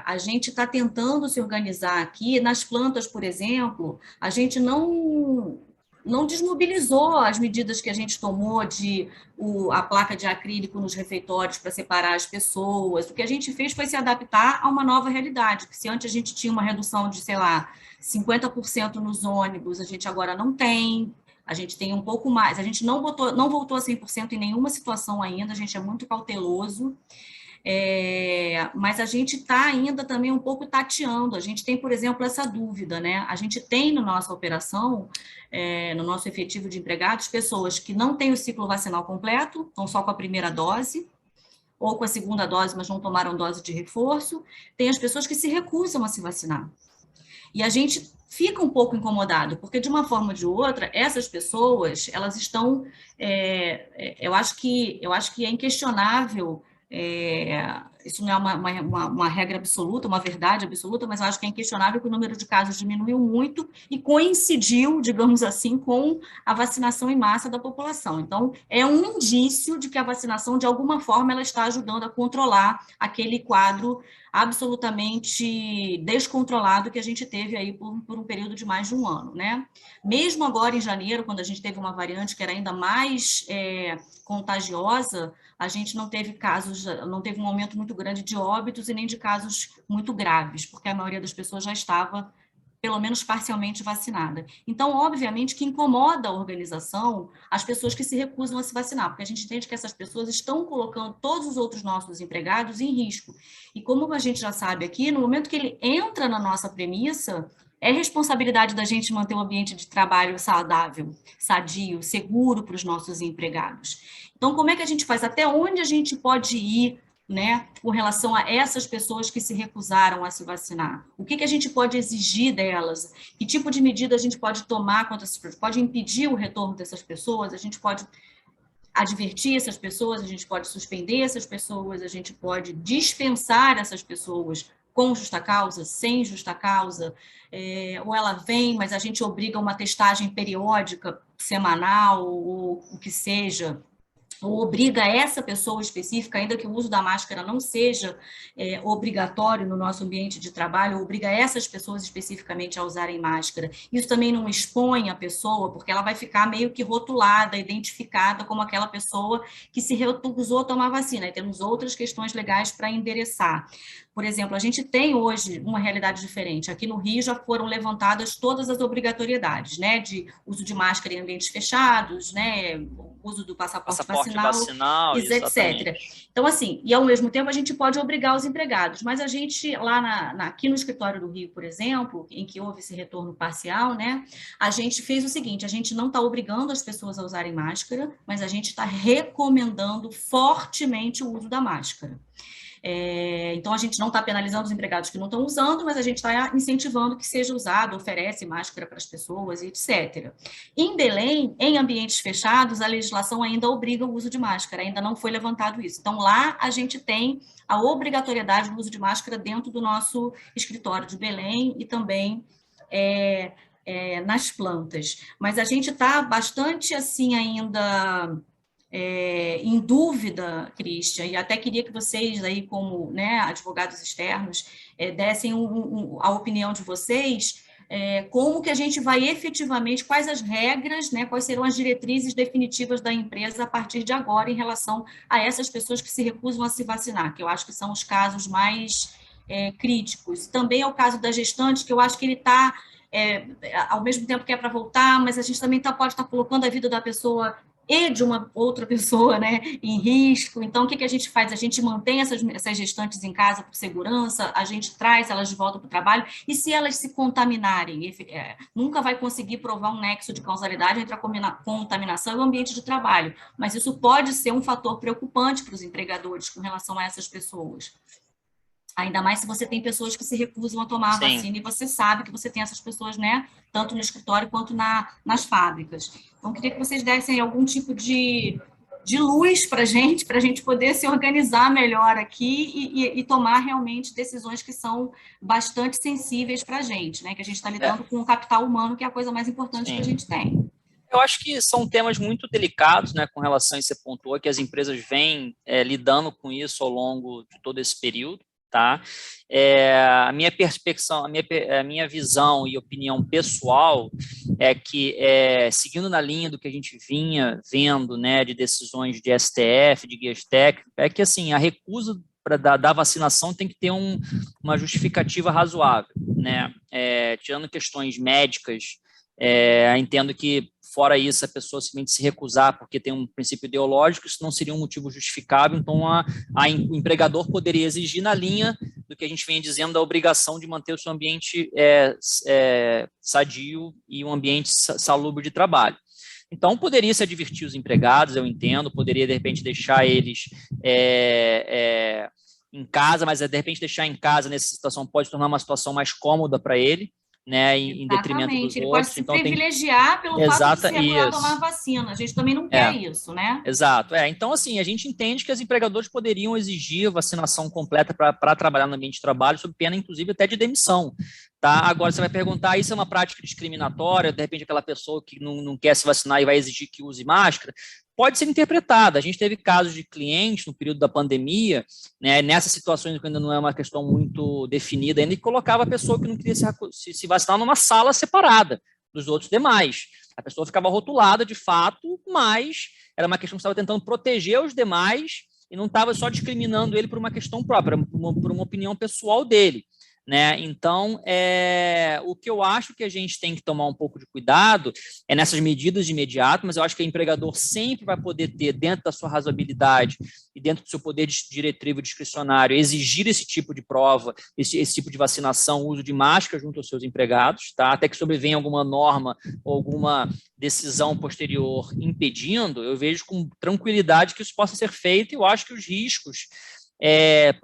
Speaker 3: A gente está tentando se organizar aqui. Nas plantas, por exemplo, a gente não desmobilizou as medidas que a gente tomou a placa de acrílico nos refeitórios para separar as pessoas. O que a gente fez foi se adaptar a uma nova realidade, que se antes a gente tinha uma redução de, sei lá, 50% nos ônibus, a gente agora não tem. A gente tem um pouco mais. A gente não voltou a 100% em nenhuma situação ainda, a gente é muito cauteloso. Mas a gente está ainda também um pouco tateando. A gente tem, por exemplo, essa dúvida, né? A gente tem na nossa operação, no nosso efetivo de empregados, pessoas que não têm o ciclo vacinal completo, estão só com a primeira dose, ou com a segunda dose, mas não tomaram dose de reforço. Tem as pessoas que se recusam a se vacinar. E a gente fica um pouco incomodado, porque de uma forma ou de outra, essas pessoas, elas estão... eu acho que é inquestionável. Isso não é uma regra absoluta, uma verdade absoluta, mas eu acho que é inquestionável que o número de casos diminuiu muito e coincidiu, digamos assim, com a vacinação em massa da população. Então, é um indício de que a vacinação, de alguma forma, ela está ajudando a controlar aquele quadro absolutamente descontrolado que a gente teve aí por um período de mais de um ano, né? Mesmo agora em janeiro, quando a gente teve uma variante que era ainda mais contagiosa, a gente não teve um aumento muito grande de óbitos e nem de casos muito graves, porque a maioria das pessoas já estava, pelo menos parcialmente, vacinada. Então, obviamente, que incomoda a organização as pessoas que se recusam a se vacinar, porque a gente entende que essas pessoas estão colocando todos os outros nossos empregados em risco. E como a gente já sabe aqui, no momento que ele entra na nossa premissa, é responsabilidade da gente manter um ambiente de trabalho saudável, sadio, seguro para os nossos empregados. Então, como é que a gente faz? Até onde a gente pode ir, né, com relação a essas pessoas que se recusaram a se vacinar? O que a gente pode exigir delas? Que tipo de medida a gente pode tomar contra essas pessoas? Pode impedir o retorno dessas pessoas? A gente pode advertir essas pessoas? A gente pode suspender essas pessoas? A gente pode dispensar essas pessoas com justa causa, sem justa causa? Ou ela vem, mas a gente obriga uma testagem periódica, semanal, ou o que seja, ou obriga essa pessoa específica, ainda que o uso da máscara não seja obrigatório no nosso ambiente de trabalho, obriga essas pessoas especificamente a usarem máscara. Isso também não expõe a pessoa, porque ela vai ficar meio que rotulada, identificada como aquela pessoa que se recusou a tomar vacina. E temos outras questões legais para endereçar. por exemplo, a gente tem hoje uma realidade diferente. Aqui no Rio já foram levantadas todas as obrigatoriedades, né, de uso de máscara em ambientes fechados, né, uso do passaporte vacinal, etc. Então, assim, e ao mesmo tempo a gente pode obrigar os empregados, mas a gente, lá aqui no escritório do Rio, por exemplo, em que houve esse retorno parcial, né, a gente fez o seguinte, a gente não está obrigando as pessoas a usarem máscara, mas a gente está recomendando fortemente o uso da máscara. Então, a gente não está penalizando os empregados que não estão usando, mas a gente está incentivando que seja usado, oferece máscara para as pessoas, etc. Em Belém, em ambientes fechados, a legislação ainda obriga o uso de máscara, ainda não foi levantado isso. Então, lá a gente tem a obrigatoriedade do uso de máscara dentro do nosso escritório de Belém e também nas plantas. Mas a gente está bastante, assim, ainda... em dúvida, Christian, e até queria que vocês aí, como, né, advogados externos, dessem a opinião de vocês, como que a gente vai efetivamente, quais as regras, né, quais serão as diretrizes definitivas da empresa a partir de agora em relação a essas pessoas que se recusam a se vacinar, que eu acho que são os casos mais críticos. Também é o caso da gestante, que eu acho que ele está, ao mesmo tempo que é para voltar, mas a gente também pode estar colocando a vida da pessoa e de uma outra pessoa, né, em risco. Então, o que a gente faz? A gente mantém essas gestantes em casa por segurança, a gente traz elas de volta para o trabalho, e se elas se contaminarem, nunca vai conseguir provar um nexo de causalidade entre a contaminação e o ambiente de trabalho, mas isso pode ser um fator preocupante para os empregadores com relação a essas pessoas. Ainda mais se você tem pessoas que se recusam a tomar a vacina e você sabe que você tem essas pessoas, né, tanto no escritório quanto nas fábricas. Então, queria que vocês dessem algum tipo de luz para a gente poder se organizar melhor aqui e tomar realmente decisões que são bastante sensíveis para a gente, né, que a gente está lidando com o capital humano, que é a coisa mais importante que a gente tem.
Speaker 2: Eu acho que são temas muito delicados, né, com relação a isso que você pontuou, que as empresas vêm lidando com isso ao longo de todo esse período. Tá? A minha perspectiva, a minha visão e opinião pessoal é que, seguindo na linha do que a gente vinha vendo, né, de decisões de STF, de guias técnicos, é que assim, a recusa da vacinação tem que ter uma justificativa razoável, né? Tirando questões médicas, entendo que, fora isso, a pessoa simplesmente se recusar porque tem um princípio ideológico, isso não seria um motivo justificável, então o empregador poderia exigir na linha do que a gente vem dizendo da obrigação de manter o seu ambiente sadio e um ambiente salubre de trabalho. Então, poderia se advertir os empregados, eu entendo, poderia, de repente, deixar eles em casa, mas, de repente, deixar em casa nessa situação pode tornar uma situação mais cômoda para ele, né, em detrimento dos
Speaker 3: ele
Speaker 2: outros.
Speaker 3: Pode se privilegiar pelo fato de se recusar a tomar vacina. A gente também não quer isso, né?
Speaker 2: Exato. Então, assim, a gente entende que os empregadores poderiam exigir vacinação completa para trabalhar no ambiente de trabalho, sob pena, inclusive, até de demissão. Tá? Agora, você vai perguntar, isso é uma prática discriminatória? De repente, aquela pessoa que não quer se vacinar e vai exigir que use máscara? Pode ser interpretada. A gente teve casos de clientes no período da pandemia, né, nessas situações que ainda não é uma questão muito definida, ainda que colocava a pessoa que não queria se vacinar numa sala separada dos outros demais. A pessoa ficava rotulada de fato, mas era uma questão que estava tentando proteger os demais e não estava só discriminando ele por uma questão própria, por uma opinião pessoal dele. Né? Então, o que eu acho que a gente tem que tomar um pouco de cuidado é nessas medidas de imediato, mas eu acho que o empregador sempre vai poder ter, dentro da sua razoabilidade e dentro do seu poder diretivo discricionário, exigir esse tipo de prova, esse tipo de vacinação, uso de máscara junto aos seus empregados, tá? Até que sobrevenha alguma norma ou alguma decisão posterior impedindo, eu vejo com tranquilidade que isso possa ser feito e eu acho que os riscos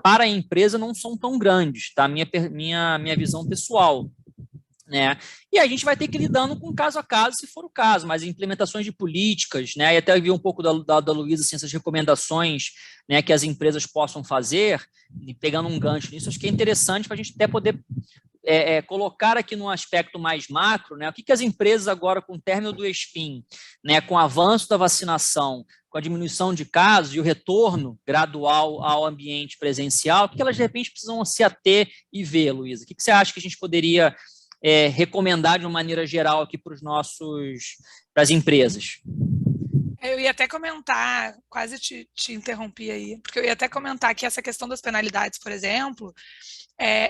Speaker 2: para a empresa não são tão grandes, tá? Minha visão pessoal, né? E a gente vai ter que ir lidando com caso a caso, se for o caso, mas implementações de políticas, né? E até vi um pouco da Luísa, assim, essas recomendações, né, que as empresas possam fazer, e pegando um gancho nisso, acho que é interessante para a gente até poder colocar aqui num aspecto mais macro, né, o que as empresas agora, com o término do SPIN, né, com o avanço da vacinação, com a diminuição de casos e o retorno gradual ao ambiente presencial, o que elas, de repente, precisam se ater e ver, Luísa? O que você acha que a gente poderia recomendar de uma maneira geral aqui para as empresas?
Speaker 1: Eu ia até comentar, quase te interrompi aí, porque eu ia até comentar que essa questão das penalidades, por exemplo,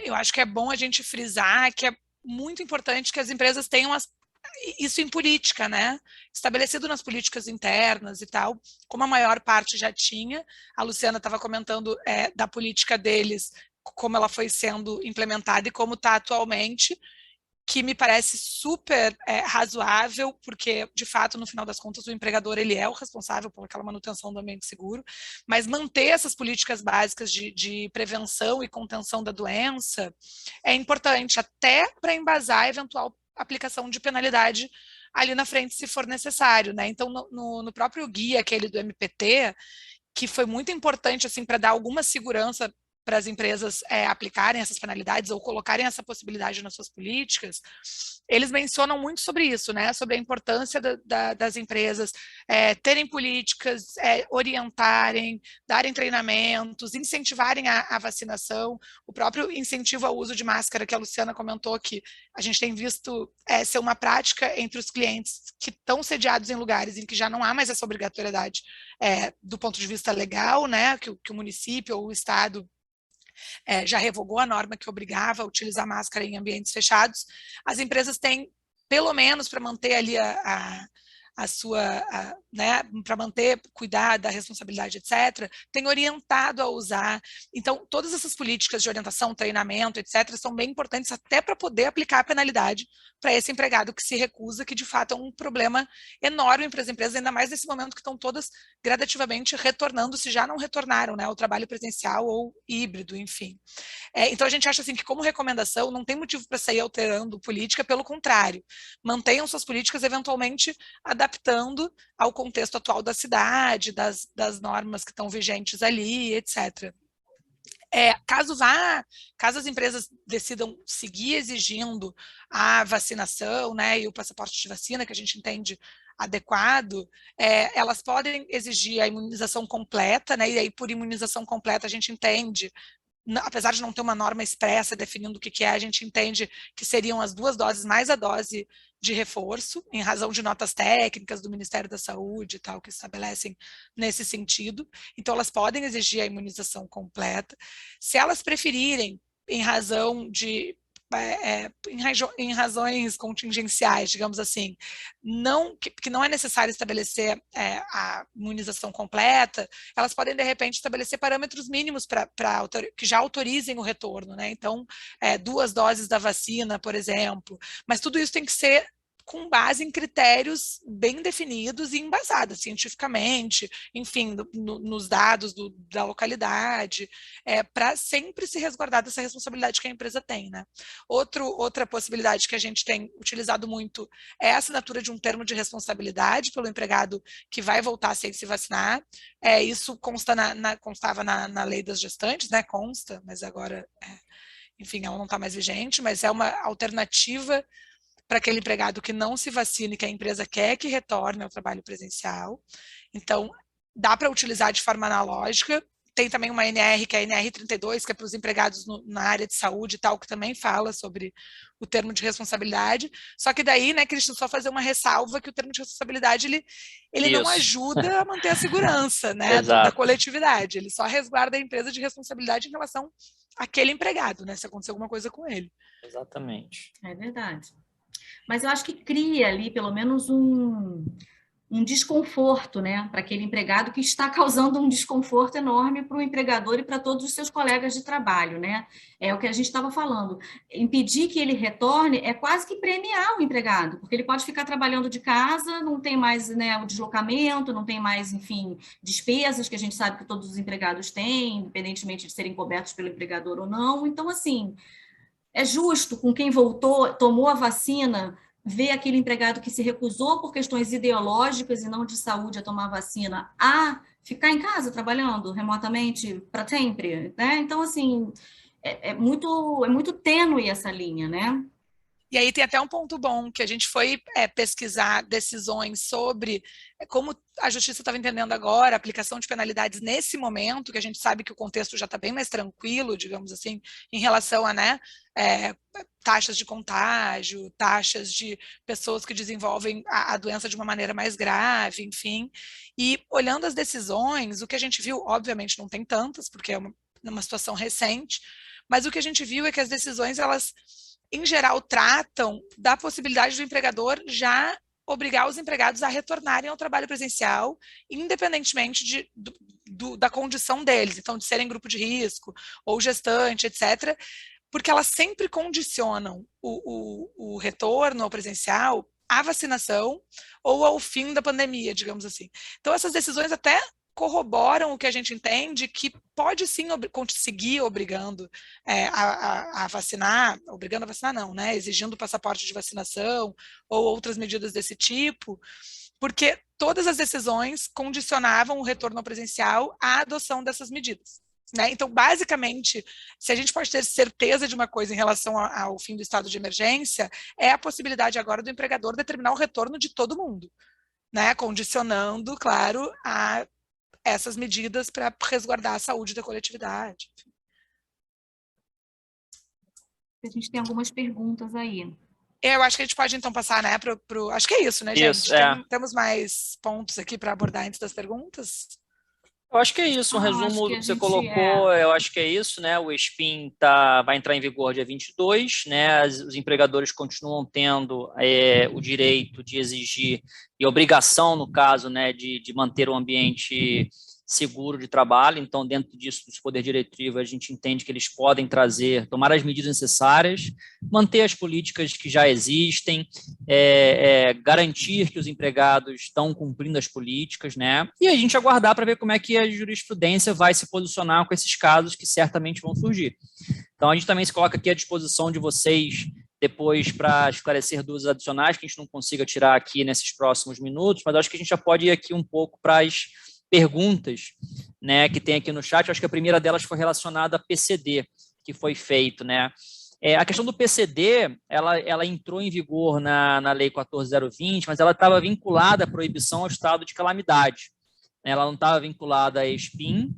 Speaker 1: eu acho que é bom a gente frisar que é muito importante que as empresas tenham isso em política, né? Estabelecido nas políticas internas e tal, como a maior parte já tinha. A Luciana estava comentando da política deles, como ela foi sendo implementada e como está atualmente, que me parece super razoável, porque, de fato, no final das contas, o empregador ele é o responsável por aquela manutenção do ambiente seguro, mas manter essas políticas básicas de prevenção e contenção da doença é importante, até para embasar a eventual aplicação de penalidade ali na frente, se for necessário, né? Então, no próprio guia, aquele do MPT, que foi muito importante assim para dar alguma segurança para as empresas aplicarem essas penalidades ou colocarem essa possibilidade nas suas políticas, eles mencionam muito sobre isso, né? Sobre a importância das empresas terem políticas, orientarem, darem treinamentos, incentivarem a vacinação, o próprio incentivo ao uso de máscara, que a Luciana comentou, que a gente tem visto ser uma prática entre os clientes que estão sediados em lugares em que já não há mais essa obrigatoriedade do ponto de vista legal, né? Que o município ou o estado já revogou a norma que obrigava a utilizar máscara em ambientes fechados. As empresas têm, pelo menos para manter ali a sua, né, para manter, cuidar da responsabilidade, etc., tem orientado a usar. Então, todas essas políticas de orientação, treinamento, etc., são bem importantes até para poder aplicar a penalidade para esse empregado que se recusa, que de fato é um problema enorme para as empresas, ainda mais nesse momento que estão todas gradativamente retornando, se já não retornaram, né, ao trabalho presencial ou híbrido, enfim. Então, a gente acha assim que, como recomendação, não tem motivo para sair alterando política, pelo contrário, mantenham suas políticas eventualmente adaptando ao contexto atual da cidade, das normas que estão vigentes ali, etc. Caso as empresas decidam seguir exigindo a vacinação, né, e o passaporte de vacina, que a gente entende adequado, elas podem exigir a imunização completa, né, e aí por imunização completa a gente entende, apesar de não ter uma norma expressa definindo o que é, a gente entende que seriam as 2 doses mais a dose de reforço, em razão de notas técnicas do Ministério da Saúde e tal, que estabelecem nesse sentido. Então, elas podem exigir a imunização completa. Se elas preferirem, em razão de em razões contingenciais, digamos assim, que não é necessário estabelecer a imunização completa, elas podem, de repente, estabelecer parâmetros mínimos que já autorizem o retorno, né? Então, 2 doses da vacina, por exemplo, mas tudo isso tem que ser com base em critérios bem definidos e embasados cientificamente, enfim, nos dados da localidade, para sempre se resguardar dessa responsabilidade que a empresa tem, né? Outra possibilidade que a gente tem utilizado muito é a assinatura de um termo de responsabilidade pelo empregado que vai voltar sem se vacinar. Isso constava na lei das gestantes, né? Consta, mas agora, enfim, ela não está mais vigente, mas é uma alternativa para aquele empregado que não se vacine, que a empresa quer que retorne ao trabalho presencial. Então, dá para utilizar de forma analógica. Tem também uma NR, que é a NR32, que é para os empregados na área de saúde e tal, que também fala sobre o termo de responsabilidade. Só que daí, né, Cristian, só fazer uma ressalva que o termo de responsabilidade, ele não ajuda a manter a segurança, né, da coletividade. Ele só resguarda a empresa de responsabilidade em relação àquele empregado, né, se acontecer alguma coisa com ele.
Speaker 2: Exatamente.
Speaker 3: É verdade. Mas eu acho que cria ali pelo menos um desconforto, né, para aquele empregado, que está causando um desconforto enorme para o empregador e para todos os seus colegas de trabalho, né? É o que a gente estava falando. Impedir que ele retorne é quase que premiar o empregado, porque ele pode ficar trabalhando de casa, não tem mais, né, o deslocamento, não tem mais, enfim, despesas que a gente sabe que todos os empregados têm, independentemente de serem cobertos pelo empregador ou não. Então, assim, é justo com quem voltou, tomou a vacina, ver aquele empregado que se recusou por questões ideológicas e não de saúde a tomar vacina, a ficar em casa trabalhando remotamente para sempre, né? Então, assim, é muito tênue essa linha, né?
Speaker 1: E aí tem até um ponto bom, que a gente foi pesquisar decisões sobre como a justiça estava entendendo agora a aplicação de penalidades nesse momento, que a gente sabe que o contexto já está bem mais tranquilo, digamos assim, em relação a, né, taxas de contágio, taxas de pessoas que desenvolvem a doença de uma maneira mais grave, enfim. E olhando as decisões, o que a gente viu, obviamente não tem tantas, porque é uma situação recente, mas o que a gente viu é que as decisões, elas, em geral, tratam da possibilidade do empregador já obrigar os empregados a retornarem ao trabalho presencial, independentemente da condição deles, então, de serem grupo de risco, ou gestante, etc., porque elas sempre condicionam o retorno ao presencial à vacinação ou ao fim da pandemia, digamos assim. Então, essas decisões até corroboram o que a gente entende, que pode sim conseguir obrigando a vacinar, obrigando a vacinar não, né? Exigindo o passaporte de vacinação ou outras medidas desse tipo, porque todas as decisões condicionavam o retorno ao presencial à adoção dessas medidas. Né? Então, basicamente, se a gente pode ter certeza de uma coisa em relação ao fim do estado de emergência, é a possibilidade agora do empregador determinar o retorno de todo mundo, né? Condicionando, claro, a essas medidas para resguardar a saúde da coletividade.
Speaker 3: A gente tem algumas perguntas aí.
Speaker 1: Eu acho que a gente pode, então, passar, né, acho que é isso, né, gente?
Speaker 2: Isso,
Speaker 1: Temos mais pontos aqui para abordar antes das perguntas?
Speaker 2: Eu acho que é isso, um resumo do que você colocou, eu acho que é isso, né? O ESPIN vai entrar em vigor dia 22, né? Os empregadores continuam tendo o direito de exigir, e obrigação, no caso, né, de manter um ambiente seguro de trabalho. Então, dentro disso, dos poder diretivo, a gente entende que eles podem tomar as medidas necessárias, manter as políticas que já existem, garantir que os empregados estão cumprindo as políticas, né? E a gente aguardar para ver como é que a jurisprudência vai se posicionar com esses casos que certamente vão surgir. Então, a gente também se coloca aqui à disposição de vocês depois para esclarecer dúvidas adicionais que a gente não consiga tirar aqui nesses próximos minutos, mas acho que a gente já pode ir aqui um pouco para as perguntas, né, que tem aqui no chat. Eu acho que a primeira delas foi relacionada a PCD, que foi feito, né? A questão do PCD, ela entrou em vigor na Lei 14.020, mas ela estava vinculada à proibição ao estado de calamidade. Ela não estava vinculada a ESPIN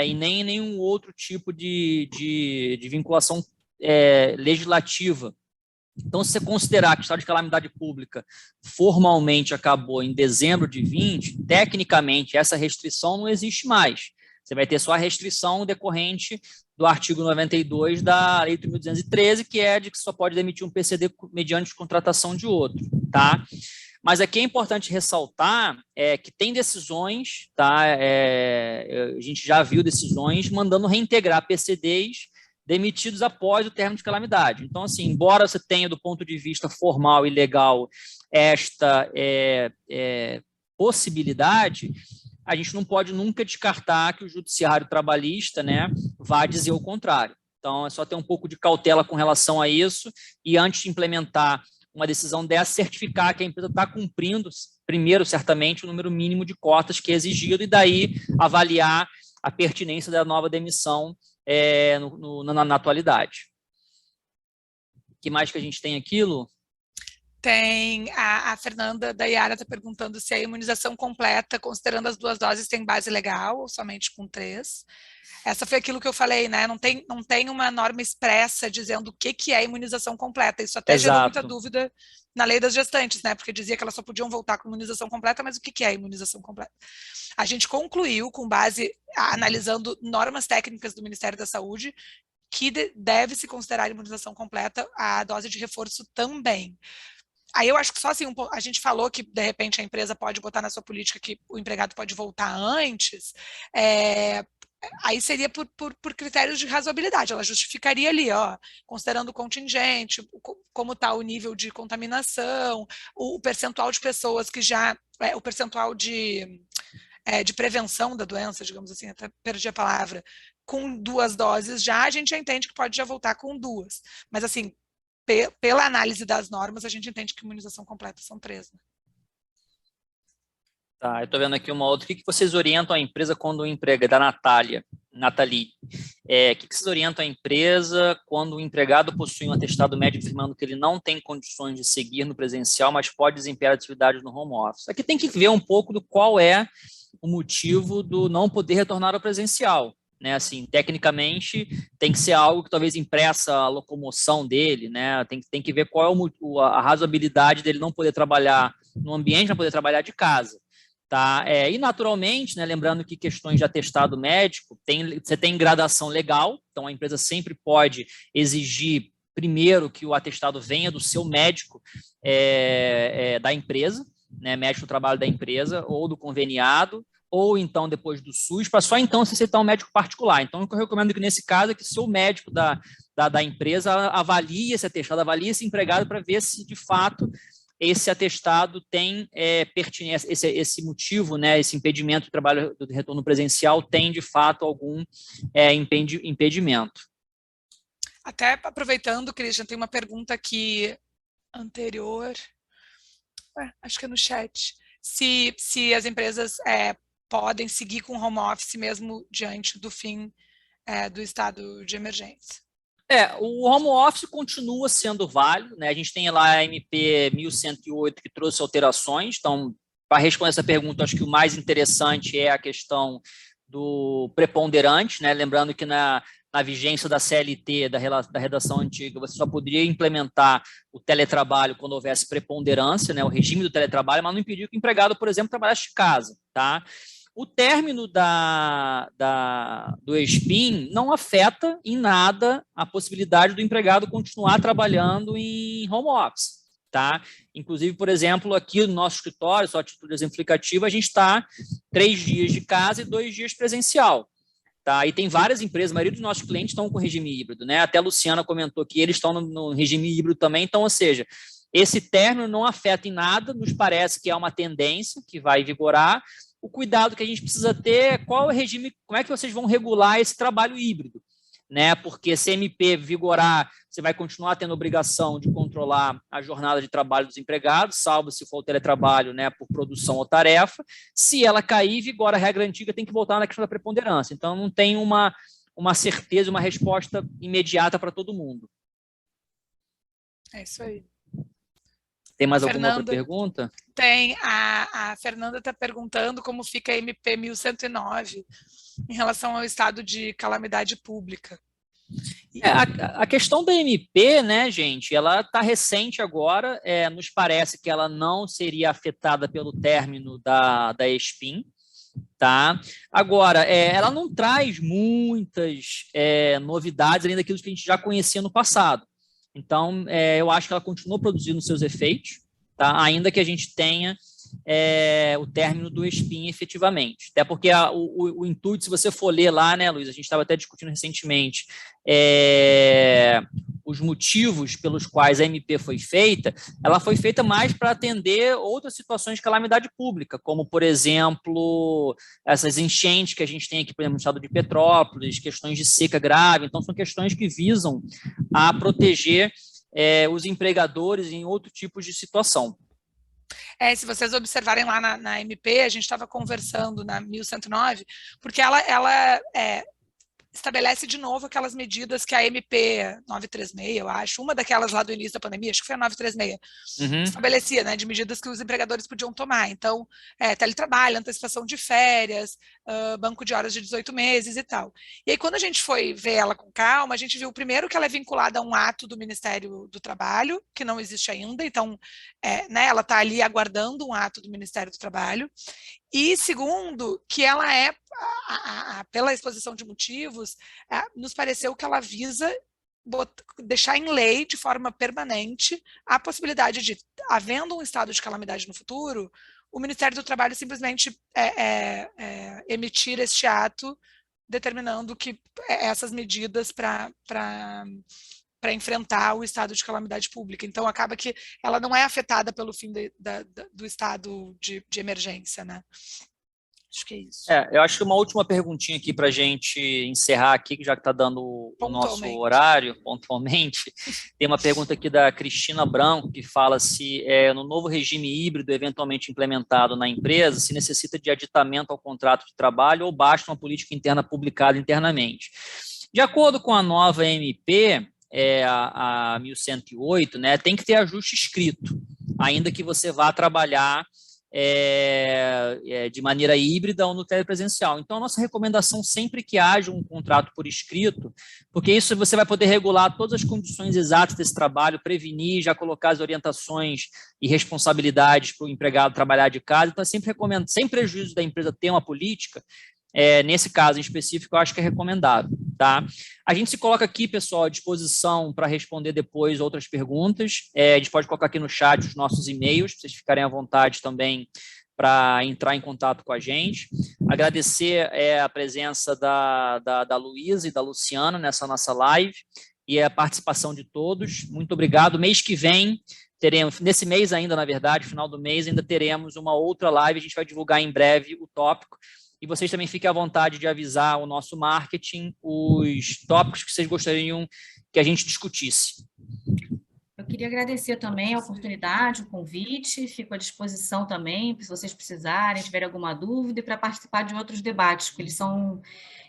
Speaker 2: e nem nenhum outro tipo de vinculação legislativa. Então, se você considerar que o estado de calamidade pública formalmente acabou em dezembro de 20, tecnicamente essa restrição não existe mais. Você vai ter só a restrição decorrente do artigo 92 da Lei 3.213, que é de que só pode demitir um PCD mediante contratação de outro, tá? Mas aqui é importante ressaltar que tem decisões, tá? A gente já viu decisões mandando reintegrar PCDs demitidos após o término de calamidade. Então, assim, embora você tenha, do ponto de vista formal e legal, esta possibilidade, a gente não pode nunca descartar que o judiciário trabalhista, né, vá dizer o contrário. Então, é só ter um pouco de cautela com relação a isso e, antes de implementar uma decisão dessa, certificar que a empresa está cumprindo, primeiro, certamente, o número mínimo de cotas que é exigido e, daí, avaliar a pertinência da nova demissão na atualidade. O que mais que a gente tem aquilo?
Speaker 1: Tem a Fernanda da Iara está perguntando se a imunização completa, considerando as 2 doses, tem base legal ou somente com 3. Essa foi aquilo que eu falei, né? Não tem uma norma expressa dizendo o que é imunização completa. Isso até gerou muita dúvida na lei das gestantes, né? Porque dizia que elas só podiam voltar com imunização completa, mas o que é imunização completa? A gente concluiu, com base, analisando normas técnicas do Ministério da Saúde, que deve-se considerar imunização completa a dose de reforço também. Aí eu acho que só assim, a gente falou que, de repente, a empresa pode botar na sua política que o empregado pode voltar antes, aí seria por critérios de razoabilidade, ela justificaria ali, ó, considerando o contingente, como está o nível de contaminação, o percentual de pessoas que já, o percentual de prevenção da doença, digamos assim, até perdi a palavra, com 2 doses já, a gente já entende que pode já voltar com 2. Mas assim, pela análise das normas, a gente entende que imunização completa são 3. Né?
Speaker 2: Tá, eu estou vendo aqui uma outra. O que vocês orientam a empresa quando o empregado, da Nathalie, o que vocês orientam a empresa quando o empregado possui um atestado médico afirmando que ele não tem condições de seguir no presencial, mas pode desempenhar atividades no home office? Aqui tem que ver um pouco do qual é o motivo do não poder retornar ao presencial. Né, assim, tecnicamente tem que ser algo que talvez impeça a locomoção dele, né, tem que ver qual é a razoabilidade dele não poder trabalhar no ambiente, não poder trabalhar de casa. Tá? E naturalmente, né, lembrando que questões de atestado médico, você tem gradação legal, então a empresa sempre pode exigir primeiro que o atestado venha do seu médico da empresa, né, médico do trabalho da empresa, ou do conveniado, ou então depois do SUS, para só então se aceitar um médico particular. Então, o que eu recomendo que nesse caso é que o seu médico da empresa avalie esse atestado, avalie esse empregado para ver se de fato esse atestado tem pertinência, esse motivo, né, esse impedimento do trabalho do retorno presencial tem de fato algum impedimento.
Speaker 1: Até aproveitando, Christian, tem uma pergunta aqui anterior, acho que é no chat, se as empresas podem seguir com home office mesmo diante do fim do estado de emergência.
Speaker 2: O home office continua sendo válido, né? A gente tem lá a MP 1108 que trouxe alterações, então, para responder essa pergunta, acho que o mais interessante é a questão do preponderante, né? Lembrando que na vigência da CLT, da redação antiga, você só poderia implementar o teletrabalho quando houvesse preponderância, né? O regime do teletrabalho, mas não impedia que o empregado, por exemplo, trabalhasse de casa, tá? O término do ESPIN não afeta em nada a possibilidade do empregado continuar trabalhando em home office. Tá? Inclusive, por exemplo, aqui no nosso escritório, só a título exemplificativo, a gente está 3 dias de casa e 2 dias presencial. Tá? E tem várias empresas, a maioria dos nossos clientes estão com regime híbrido. Né? Até a Luciana comentou que eles estão no regime híbrido também, então, ou seja, esse término não afeta em nada, nos parece que é uma tendência que vai vigorar. O cuidado que a gente precisa ter é qual é o regime, como é que vocês vão regular esse trabalho híbrido, né? Porque se a MP vigorar, você vai continuar tendo obrigação de controlar a jornada de trabalho dos empregados, salvo se for o teletrabalho, né, por produção ou tarefa. Se ela cair, vigora a regra antiga, tem que voltar na questão da preponderância. Então, não tem uma certeza, uma resposta imediata para todo mundo.
Speaker 1: É isso aí.
Speaker 2: Tem mais alguma outra pergunta?
Speaker 1: Tem. A Fernanda está perguntando como fica a MP 1109 em relação ao estado de calamidade pública.
Speaker 2: A questão da MP, né, gente, ela está recente agora, nos parece que ela não seria afetada pelo término da ESPIN, tá? Agora, ela não traz muitas novidades além daquilo que a gente já conhecia no passado. Então, eu acho que ela continua produzindo seus efeitos, tá? Ainda que a gente tenha o término do ESPIN efetivamente. Até porque o intuito, se você for ler lá, né, Luiz, a gente estava até discutindo recentemente os motivos pelos quais a MP foi feita, ela foi feita mais para atender outras situações de calamidade pública, como, por exemplo, essas enchentes que a gente tem aqui, por exemplo, no estado de Petrópolis, questões de seca grave. Então, são questões que visam a proteger os empregadores em outro tipo de situação.
Speaker 1: Se vocês observarem lá na MP, a gente estava conversando na 1109, porque ela estabelece de novo aquelas medidas que a MP 936, eu acho, uma daquelas lá do início da pandemia, acho que foi a 936, estabelecia, né, de medidas que os empregadores podiam tomar. Então, teletrabalho, antecipação de férias, banco de horas de 18 meses e tal. E aí, quando a gente foi ver ela com calma, a gente viu primeiro que ela é vinculada a um ato do Ministério do Trabalho, que não existe ainda, então, né, ela está ali aguardando um ato do Ministério do Trabalho. E segundo, que ela pela exposição de motivos, nos pareceu que ela visa deixar em lei de forma permanente a possibilidade de, havendo um estado de calamidade no futuro, o Ministério do Trabalho simplesmente emitir este ato determinando que essas medidas para enfrentar o estado de calamidade pública. Então, acaba que ela não é afetada pelo fim do estado de emergência, né? Acho que é isso.
Speaker 2: Eu acho que uma última perguntinha aqui para a gente encerrar aqui, que já que está dando o nosso horário, pontualmente. Tem uma pergunta aqui da Cristina Branco, que fala se no novo regime híbrido eventualmente implementado na empresa, se necessita de aditamento ao contrato de trabalho ou basta uma política interna publicada internamente. De acordo com a nova MP, a 1108, né, tem que ter ajuste escrito, ainda que você vá trabalhar de maneira híbrida ou no telepresencial. Então, a nossa recomendação sempre que haja um contrato por escrito, porque isso você vai poder regular todas as condições exatas desse trabalho, prevenir, já colocar as orientações e responsabilidades para o empregado trabalhar de casa. Então, eu sempre recomendo, sem prejuízo da empresa ter uma política, nesse caso em específico, eu acho que é recomendável, tá? A gente se coloca aqui, pessoal, à disposição para responder depois outras perguntas. A gente pode colocar aqui no chat os nossos e-mails, para vocês ficarem à vontade também para entrar em contato com a gente. Agradecer a presença da Luísa e da Luciana nessa nossa live e a participação de todos. Muito obrigado. Mês que vem, teremos, nesse mês ainda, na verdade, final do mês, ainda teremos uma outra live. A gente vai divulgar em breve o tópico. E vocês também fiquem à vontade de avisar o nosso marketing os tópicos que vocês gostariam que a gente discutisse.
Speaker 3: Eu queria agradecer também a oportunidade, o convite, fico à disposição também, se vocês precisarem, tiverem alguma dúvida, e para participar de outros debates, porque eles são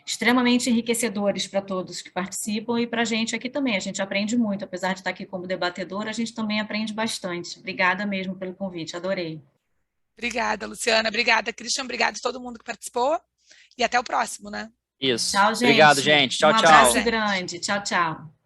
Speaker 3: extremamente enriquecedores para todos que participam e para a gente aqui também. A gente aprende muito, apesar de estar aqui como debatedora, a gente também aprende bastante. Obrigada mesmo pelo convite, adorei.
Speaker 1: Obrigada, Luciana. Obrigada, Christian. Obrigada a todo mundo que participou. E até o próximo, né?
Speaker 2: Isso.
Speaker 3: Tchau, gente.
Speaker 2: Obrigado, gente. Tchau, tchau.
Speaker 3: Um abraço grande. Tchau, tchau.